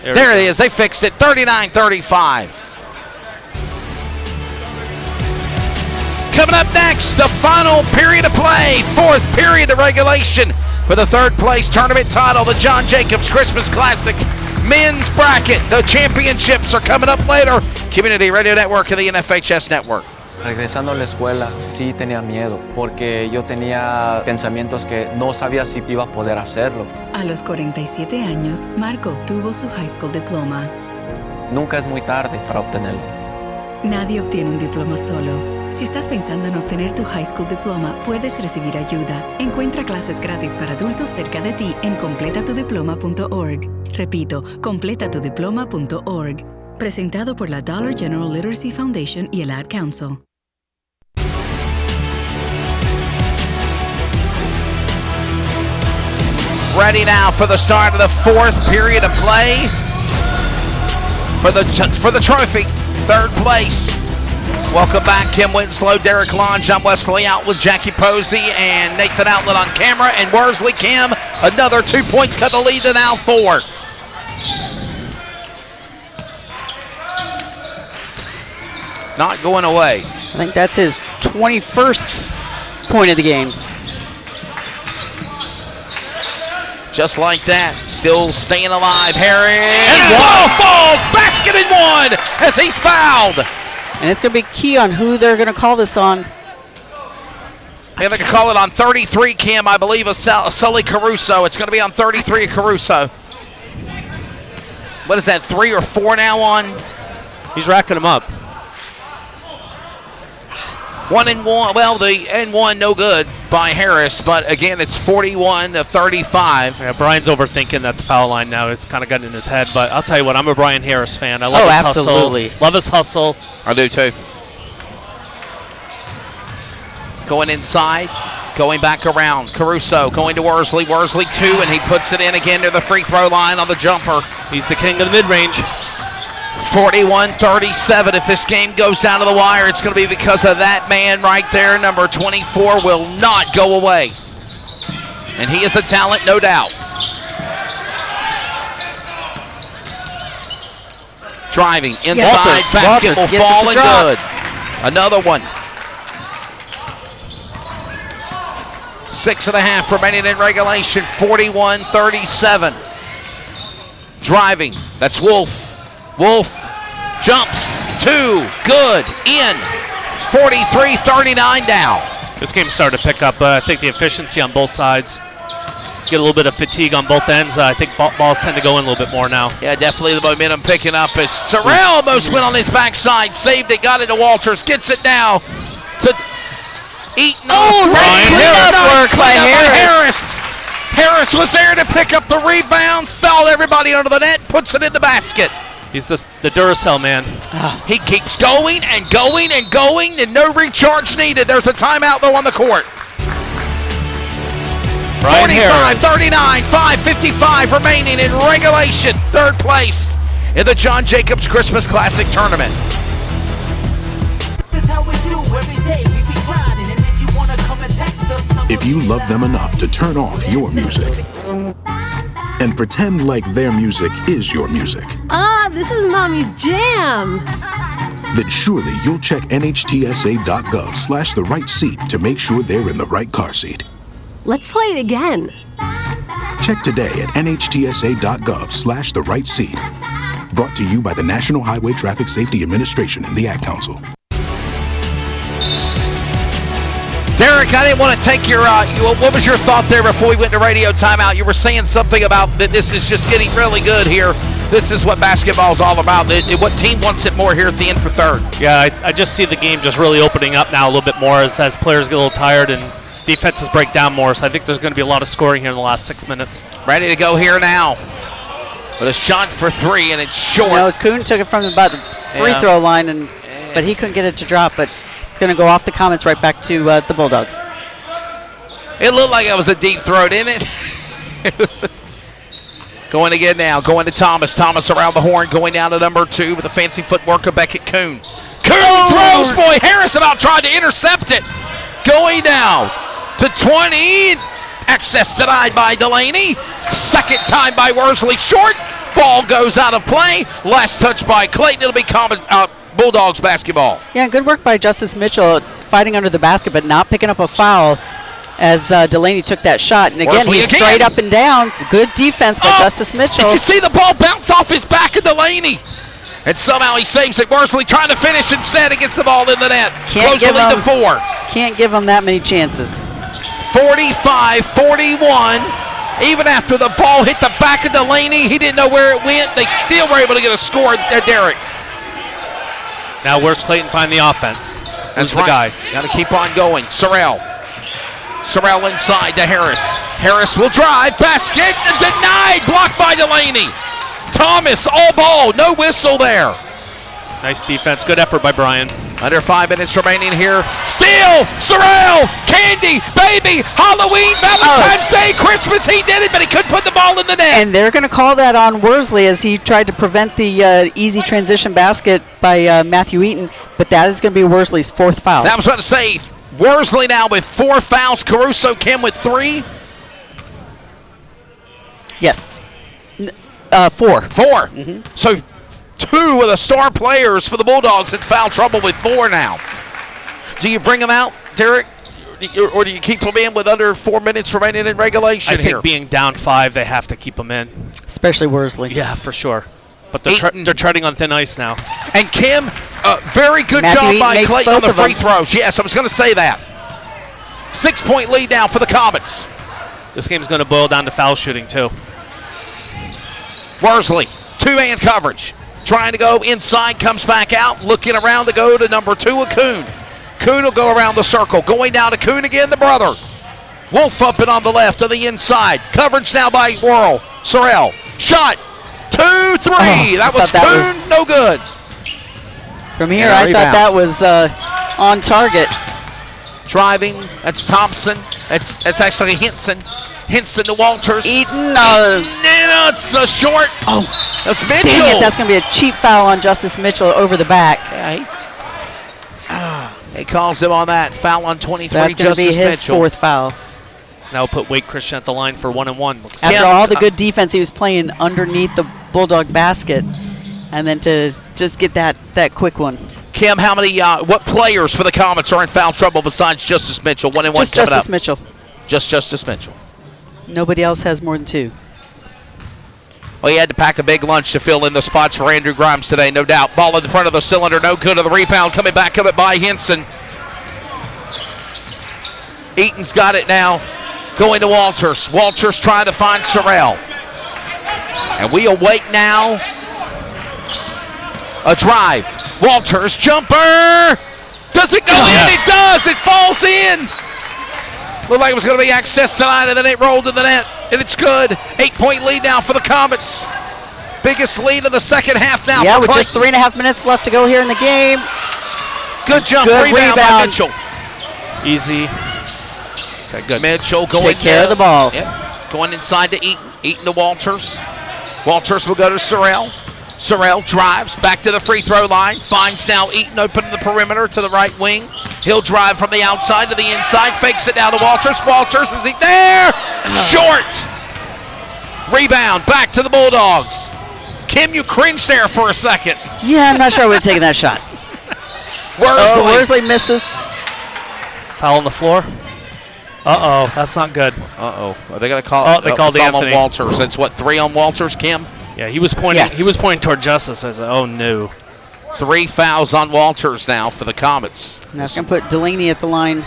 there it is. They fixed it. 39-35. Coming up next, the final period of play, fourth period of regulation for the third place tournament title, the John Jacobs Christmas Classic men's bracket. The championships are coming up later. Community Radio Network and the NFHS Network. Regresando a la escuela, sí tenía miedo, porque yo tenía pensamientos que no sabía si iba a poder hacerlo. A los 47 años, Marco obtuvo su high school diploma. Nunca es muy tarde para obtenerlo. Nadie obtiene un diploma solo. Si estás pensando en obtener tu high school diploma, puedes recibir ayuda. Encuentra clases gratis para adultos cerca de ti en completatudiploma.org. Repito, completatudiploma.org. Presentado por la Dollar General Literacy Foundation y el Ad Council. Ready now for the start of the fourth period of play for the trophy. Third place. Welcome back, Kim Winslow, Derek Longe. I'm Wesley out with Jackie Posey and Nathan Outlet on camera. And Worsley Kim, another 2 points, cut the lead to now 4. Not going away. I think that's his 21st point of the game. Just like that, still staying alive. Harris, and ball falls, basket and one as he's fouled. And it's going to be key on who they're going to call this on. Yeah, they can call it on 33, Kim, I believe, of Sully Caruso. It's going to be on 33 of Caruso. What is that, 3 or 4 now on? He's racking them up. 1 and 1. Well, the and 1 no good by Harris, but again, it's 41-35. Yeah, Brian's overthinking that the foul line now. It's kind of gotten in his head, but I'll tell you what, I'm a Brian Harris fan. I love his absolutely. hustle. Love his hustle. I do too. Going inside, going back around. Caruso going to Worsley. Worsley 2, and he puts it in again to the free throw line on the jumper. He's the king of the mid-range. 41-37. If this game goes down to the wire, it's going to be because of that man right there. Number 24 will not go away. And he is a talent, no doubt. Driving inside, basket will fall and good. Another one. 6.5 remaining in regulation. 41-37. Driving, that's Wolf. Wolf jumps 2, good, in. 43-39 now. This game started to pick up. I think the efficiency on both sides. Get a little bit of fatigue on both ends. I think balls tend to go in a little bit more now. Yeah, definitely the momentum picking up as Sorrell almost went on his backside. Saved it, got it to Walters, gets it now to Eaton. Oh, nice cleanup work by Harris. Harris was there to pick up the rebound, fouled everybody under the net, puts it in the basket. He's the Duracell man. He keeps going and going and going, and no recharge needed. There's a timeout, though, on the court. 45-39, 5:55 remaining in regulation. Third place in the John Jacobs Christmas Classic Tournament. If you love them enough to turn off your music and pretend like their music is your music, This is Mommy's jam. then surely you'll check nhtsa.gov/the right seat to make sure they're in the right car seat. Let's play it again. Check today at nhtsa.gov/the right seat. Brought to you by the National Highway Traffic Safety Administration and the Ad Council. Derek, I didn't want to take your, what was your thought there before we went to radio timeout? You were saying something about that this is just getting really good here. This is what basketball's all about. What team wants it more here at the end for third? Yeah, I just see the game just really opening up now a little bit more as players get a little tired and defenses break down more. So I think there's going to be a lot of scoring here in the last 6 minutes. Ready to go here now. With a shot for three, and it's short. No, Kuhn took it from about the free throw line, but he couldn't get it to drop. But it's going to go off the Comets right back to the Bulldogs. It looked like it was a deep throw, didn't it? It was going again now. Going to Thomas. Thomas around the horn. Going down to number 2 with the fancy footwork of Beckett Kuhn. Kuhn throws. Boy, Harris about tried to intercept it. Going down to 20. Access denied by Delaney. Second time by Worsley. Short. Ball goes out of play. Last touch by Clayton. It'll be Bulldogs basketball. Yeah, good work by Justice Mitchell fighting under the basket but not picking up a foul as Delaney took that shot. And again, he's straight up and down. Good defense by Justice Mitchell. Did you see the ball bounce off his back of Delaney? And somehow he saves it. Worsley trying to finish instead. It gets the ball in the net. Close the lead to 4. Can't give him that many chances. 45-41. Even after the ball hit the back of Delaney, he didn't know where it went. They still were able to get a score at Derek. Now where's Clayton find the offense? Who's the guy? Got to keep on going. Sorrell inside to Harris. Harris will drive. Basket denied. Blocked by Delaney. Thomas all ball. No whistle there. Nice defense. Good effort by Brian. Under 5 minutes remaining here. Steal! Sorrell! Candy! Baby! Halloween! Valentine's Day! Christmas! He did it, but he couldn't put the ball in the net. And they're going to call that on Worsley as he tried to prevent the easy transition basket by Matthew Eaton. But that is going to be Worsley's 4th foul. That was about to say, Worsley now with 4 fouls. Caruso Kim with 3. Yes. 4. 4. Mm-hmm. So 2 of the star players for the Bulldogs in foul trouble with 4 now. Do you bring them out, Derek, or do you keep them in with under 4 minutes remaining in regulation here? I think being down 5, they have to keep them in. Especially Worsley. Yeah, for sure. But they're treading on thin ice now. And Kim, very good job by Clayton on the free throws. Yes, I was going to say that. 6-point lead now for the Comets. This game's going to boil down to foul shooting, too. Worsley, 2-man coverage. Trying to go inside, comes back out, looking around to go to number 2 of Kuhn. Kuhn will go around the circle. Going down to Kuhn again, the brother. Wolf up and on the left of the inside. Coverage now by Sorrell. Shot. 2-3. That was Kuhn. No good. From here, I thought that was on target. Driving. That's Thompson. That's actually Henson. Henson to Walters. Eaton. It's a short. Oh, that's Mitchell. Dang it, that's going to be a cheap foul on Justice Mitchell over the back. Yeah, he calls him on that. Foul on 23, so that's going to be his Mitchell. 4th foul. Now we'll put Wake Christian at the line for 1-1. After all the good defense he was playing underneath the Bulldog basket, and then to just get that quick one. Kim, how many, what players for the Comets are in foul trouble besides Justice Mitchell? 1-1 coming Justice up. Mitchell. Just Justice Mitchell. Nobody else has more than 2. Well, he had to pack a big lunch to fill in the spots for Andrew Grimes today, no doubt. Ball in the front of the cylinder, no good of the rebound. Coming back of it by Henson. Eaton's got it now. Going to Walters. Walters trying to find Sorrell. And we await now a drive. Walters, jumper. Does it go in? It does. It falls in. Looked like it was going to be access tonight, and then it rolled in the net, and it's good. 8-point lead now for the Comets. Biggest lead of the second half now. Yeah, for with just 3.5 minutes left to go here in the game. Good jump, rebound by Mitchell. Easy. Okay, good. Mitchell going take care of the ball. Yep. Going inside to Eaton. Eaton to Walters. Walters will go to Sorrell. Sorrell drives back to the free throw line. Finds now Eaton open the perimeter to the right wing. He'll drive from the outside to the inside. Fakes it down to Walters. Walters, is he there? Short. Rebound back to the Bulldogs. Kim, you cringed there for a second. Yeah, I'm not sure I would have taken that shot. Worsley. Worsley misses. Foul on the floor. Uh-oh, that's not good. Uh-oh. Are they going to call? Oh, they called on Anthony. Walters. That's what, 3 on Walters, Kim? Yeah, he was pointing. He was pointing toward Justice. I said, "Oh no." 3 fouls on Walters now for the Comets. And that's going to put Delaney at the line.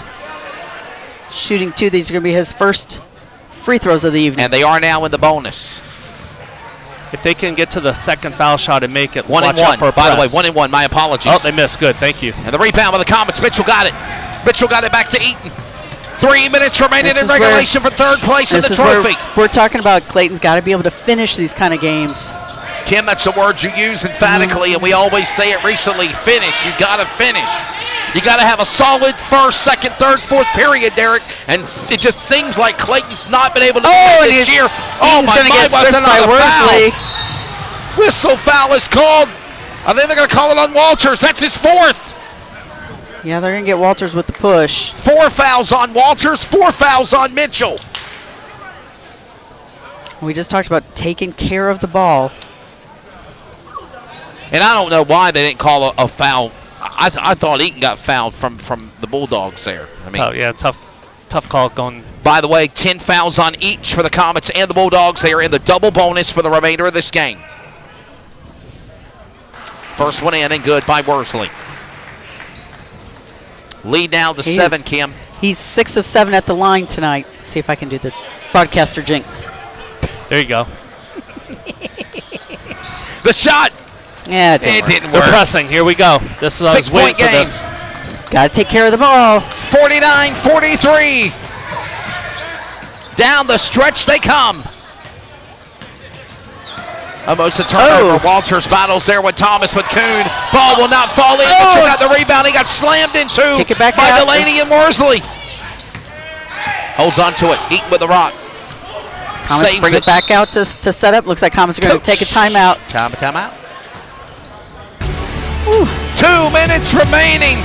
Shooting 2. These are going to be his first free throws of the evening. And they are now in the bonus. If they can get to the second foul shot and make it, 1 and 1. By the way, 1 and 1. My apologies. Oh, they missed. Good. Thank you. And the rebound by the Comets. Mitchell got it. Mitchell got it back to Eaton. 3 minutes remaining in regulation for third place in the trophy. We're talking about Clayton's got to be able to finish these kind of games. Kim, that's the word you use emphatically, and we always say it recently. Finish. You got to finish. You got to have a solid first, second, third, fourth period, Derek. And it just seems like Clayton's not been able to do it this year. Oh, my God. Was another foul. Whistle foul is called. I think they're going to call it on Walters. That's his 4th. Yeah, they're going to get Walters with the push. 4 fouls on Walters, 4 fouls on Mitchell. We just talked about taking care of the ball. And I don't know why they didn't call a foul. I thought Eaton got fouled from the Bulldogs there. I mean, yeah, tough call going. By the way, 10 fouls on each for the Comets and the Bulldogs. They are in the double bonus for the remainder of this game. First one in and good by Worsley. Lead now to 7, Kim. He's 6 of 7 at the line tonight. See if I can do the broadcaster jinx. There you go. The shot. Yeah, it didn't They're work. pressing. Here we go. This is 6 point game. Got to take care of the ball. 49-43. Down the stretch they come. Almost a turnover. Walters battles there with Thomas, but Kuhn. Ball will not fall in. Mitchell got the rebound. He got slammed into by Delaney and Worsley. Holds on to it. Eaton with the rock. Comets bring it back out to set up. Looks like Comets are going to take a timeout. Timeout. 2 minutes remaining.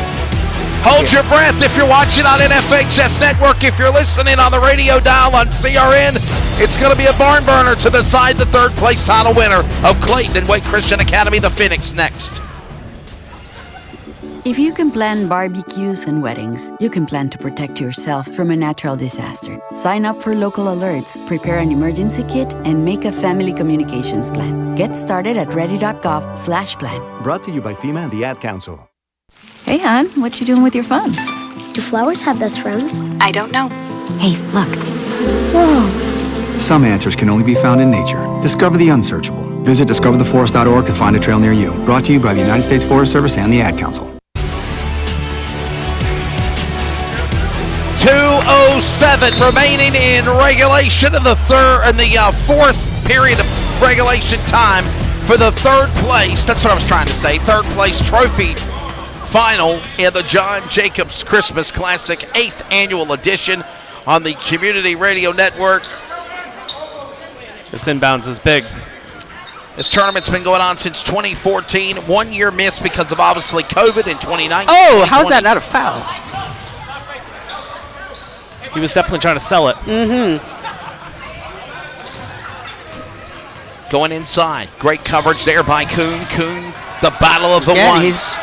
Hold your breath if you're watching on NFHS Network. If you're listening on the radio dial on CRN, it's going to be a barn burner to decide the third place title winner of Clayton and Wake Christian Academy, the Phoenix, next. If you can plan barbecues and weddings, you can plan to protect yourself from a natural disaster. Sign up for local alerts, prepare an emergency kit, and make a family communications plan. Get started at ready.gov/plan. Brought to you by FEMA and the Ad Council. Hey, hon, what you doing with your phone? Do flowers have best friends? I don't know. Hey, look. Whoa. Some answers can only be found in nature. Discover the unsearchable. Visit discovertheforest.org to find a trail near you. Brought to you by the United States Forest Service and the Ad Council. 2:07 remaining in regulation of the fourth period of regulation time for the third place. That's what I was trying to say. Third place trophy final in the John Jacobs Christmas Classic 8th annual edition on the Community Radio Network. This inbounds is big. This tournament's been going on since 2014. 1 year missed because of obviously COVID in 2019. Oh, how's that not a foul? He was definitely trying to sell it. Going inside. Great coverage there by Kuhn. Kuhn, the battle of the ones.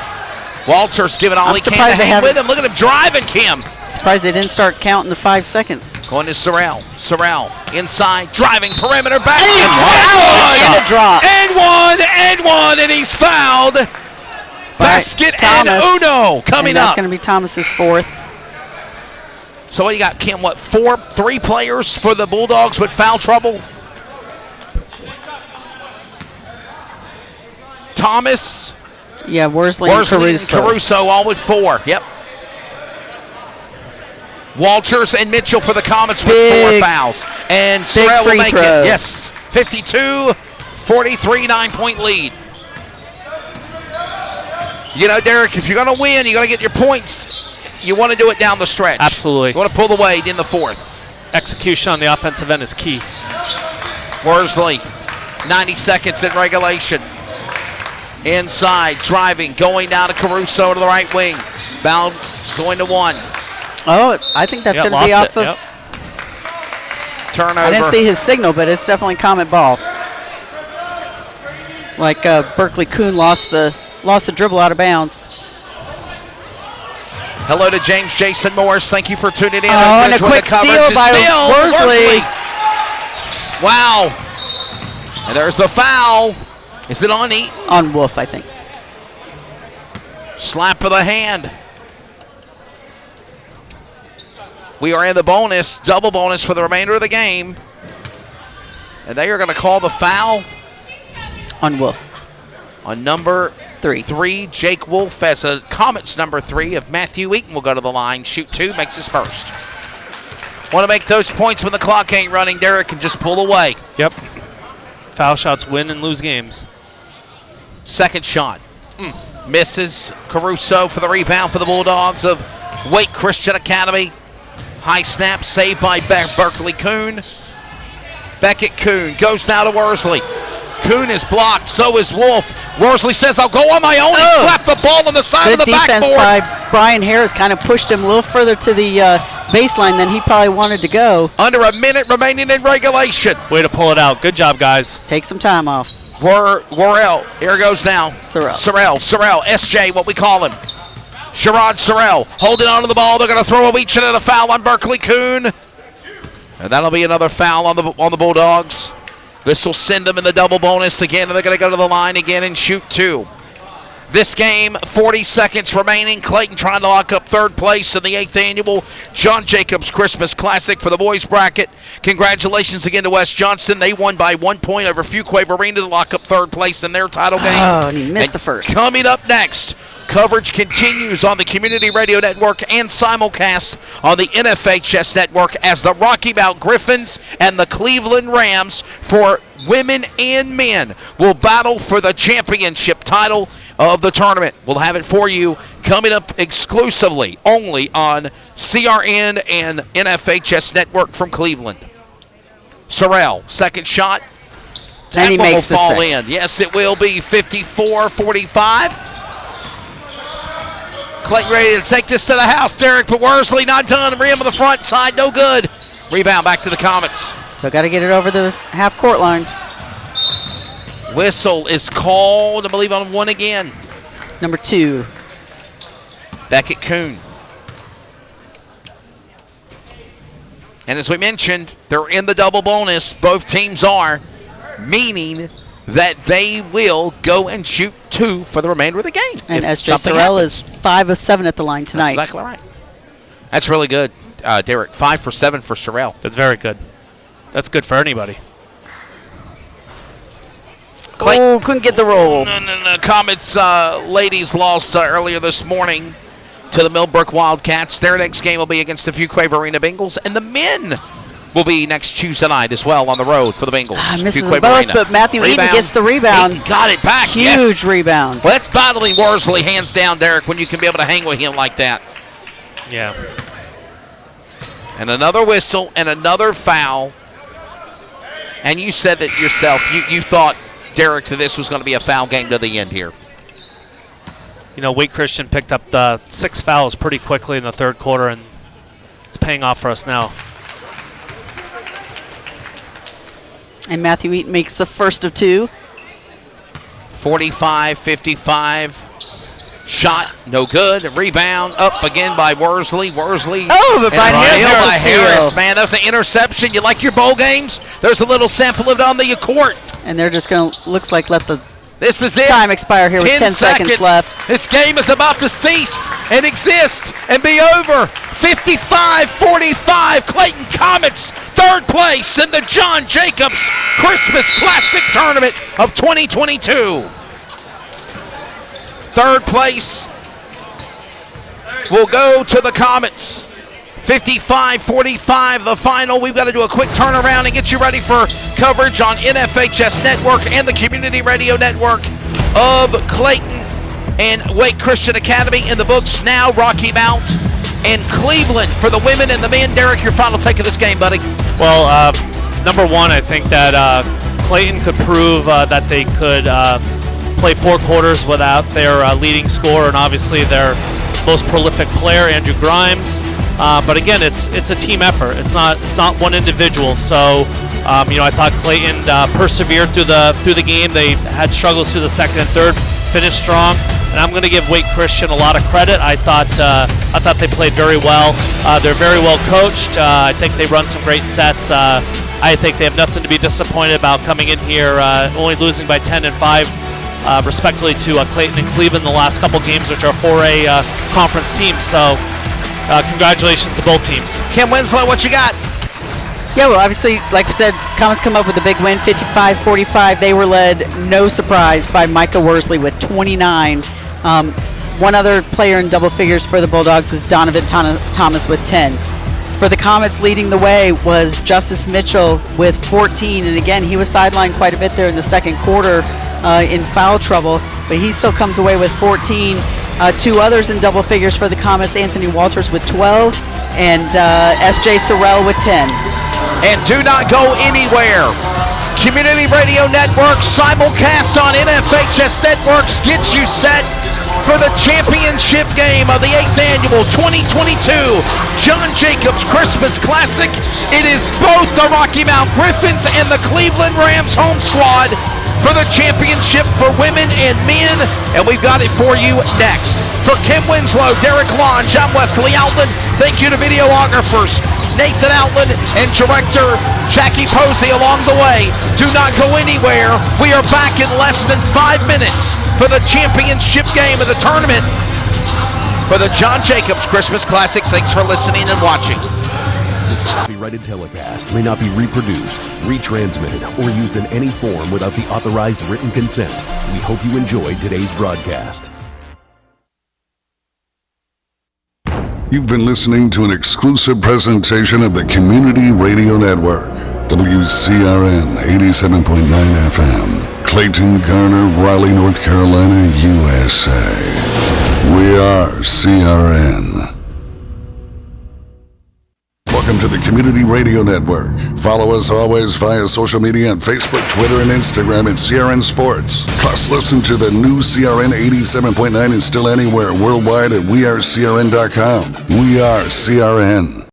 Walters giving all he can to hang with him. Look at him driving, Kim. Surprised they didn't start counting the 5 seconds. Going to Sorrell. Sorrell inside, driving perimeter back. And a drop. And one, and he's fouled. Basket and Uno coming up. That's going to be Thomas's 4th. So what you got, Kim? What, 3 players for the Bulldogs with foul trouble? Thomas. Yeah, Worsley and Caruso all with 4. Yep. Walters and Mitchell for the Comets with 4 fouls. And Sorrell will make it. Yes. 52-43, 9-point lead. You know, Derek, if you're going to win, you're going to get your points. You want to do it down the stretch. Absolutely. You want to pull the weight in the 4th. Execution on the offensive end is key. Worsley, 90 seconds in regulation. Inside, driving, going down to Caruso to the right wing. Bound, going to 1. Oh, I think that's going to be off of... Turnover. I didn't see his signal, but it's definitely Comet ball. Like Berkeley Kuhn lost the dribble out of bounds. Hello to James Jason Morris. Thank you for tuning in. Oh, and a quick steal by Worsley. Wow. And there's the foul. Is it on Eaton? On Wolf, I think. Slap of the hand. We are in the bonus, double bonus for the remainder of the game. And they are going to call the foul on Wolf. On number 3, Jake Wolf, as a Comets number 3 of Matthew Eaton will go to the line, shoot 2, makes his first. Want to make those points when the clock ain't running, Derek, can just pull away. Yep. Foul shots win and lose games. Second shot. Misses. Caruso for the rebound for the Bulldogs of Wake Christian Academy. High snap saved by Berkeley Kuhn. Beckett Kuhn goes now to Worsley. Kuhn is blocked, so is Wolf. Worsley says, I'll go on my own. He slapped the ball on the side of the backboard. Good defense by Brian Harris, kind of pushed him a little further to the baseline than he probably wanted to go. Under a minute remaining in regulation. Way to pull it out. Good job, guys. Take some time off. Worrell, here goes now. Sorrell, SJ, what we call him. Sherrod Sorrell holding on to the ball. They're going to throw each and a foul on Berkeley Kuhn. And that'll be another foul on the Bulldogs. This will send them in the double bonus again, and they're going to go to the line again and shoot 2. This game, 40 seconds remaining. Clayton trying to lock up third place in the 8th annual John Jacobs Christmas Classic for the boys bracket. Congratulations again to West Johnston. They won by 1 point over Fuquay Arena to lock up third place in their title game. Oh, and he missed the first. Coming up next, coverage continues on the Community Radio Network and simulcast on the NFHS Network as the Rocky Mount Griffins and the Cleveland Rams, for women and men, will battle for the championship title of the tournament. We'll have it for you coming up exclusively only on CRN and NFHS Network from Cleveland. Sorrell, second shot. And he makes the fall in. Yes, it will be 54-45. Clayton ready to take this to the house, Derek, but Worsley not done. Rim on the front side, no good. Rebound back to the Comets. Still got to get it over the half-court line. Whistle is called, I believe, on 1 again. Number 2. Beckett Kuhn. And as we mentioned, they're in the double bonus. Both teams are, meaning that they will go and shoot 2 for the remainder of the game. And S.J. Sorrell is 5 of 7 at the line tonight. That's exactly right. That's really good, Derek. 5 for 7 for Sorrell. That's very good. That's good for anybody. Oh, couldn't get the roll. No. Comets ladies lost earlier this morning to the Millbrook Wildcats. Their next game will be against the Fuquay Arena Bengals, and the men will be next Tuesday night as well on the road for the Bengals. Misses them both, but Matthew Eaton gets the rebound. Eaton got it back. Huge rebound. Well, that's battling Worsley hands down, Derek, when you can be able to hang with him like that. Yeah. And another whistle and another foul. And you said that yourself. You thought, Derek, that this was going to be a foul game to the end here. You know, Wake Christian picked up the 6 fouls pretty quickly in the third quarter, and it's paying off for us now. And Matthew Eaton makes the first of 2. 45-55. Shot, no good. Rebound, up again by Worsley. Oh, but by Harris, man. That was an interception. You like your bowl games? There's a little sample of it on the court. And they're just going to, looks like, let the This is it. time expire here with 10 seconds left. This game is about to cease and exist and be over. 55-45, Clayton Comets, third place in the John Jacobs Christmas Classic Tournament of 2022. Third place will go to the Comets. 55-45, the final. We've got to do a quick turnaround and get you ready for coverage on NFHS Network and the Community Radio Network of Clayton and Wake Christian Academy in the books now. Rocky Mount and Cleveland for the women and the men. Derek, your final take of this game, buddy. Well, number one, I think that Clayton could prove that they could play 4 quarters without their leading scorer and obviously their most prolific player, Andrew Grimes. But again, it's a team effort. It's not one individual. So I thought Clayton persevered through the game. They had struggles through the second and third, finished strong. and I'm going to give Wake Christian a lot of credit. I thought they played very well. They're very well coached. I think they run some great sets. I think they have nothing to be disappointed about coming in here, only losing by 10 and 5, respectively, to Clayton and Cleveland in the last couple games, which are 4A conference teams. So congratulations to both teams. Kim Winslow, what you got? Yeah, well, obviously, like we said, Comets come up with a big win, 55-45. They were led, no surprise, by Micah Worsley with 29. One other player in double figures for the Bulldogs was Donovan Thomas with 10. For the Comets, leading the way was Justice Mitchell with 14. And again, he was sidelined quite a bit there in the second quarter in foul trouble, but he still comes away with 14. Two others in double figures for the Comets, Anthony Walters with 12 and S.J. Sorrell with 10. And do not go anywhere. Community Radio Network simulcast on NFHS Networks gets you set for the championship game of the 8th annual 2022 John Jacobs Christmas Classic. It is both the Rocky Mount Griffins and the Cleveland Rams home squad for the championship for women and men, and we've got it for you next. For Kim Winslow, Derek Long, John Wesley Outland, thank you to videographers Nathan Outland and director Jackie Posey along the way. Do not go anywhere. We are back in less than 5 minutes for the championship game of the tournament for the John Jacobs Christmas Classic. Thanks for listening and watching. This copyrighted telecast may not be reproduced, retransmitted, or used in any form without the authorized written consent. We hope you enjoyed today's broadcast. You've been listening to an exclusive presentation of the Community Radio Network, WCRN 87.9 FM, Clayton, Garner, Raleigh, North Carolina, USA. We are CRN. Welcome to the Community Radio Network. Follow us always via social media on Facebook, Twitter, and Instagram at CRN Sports. Plus, listen to the new CRN 87.9 and still anywhere worldwide at wearecrn.com. We are CRN.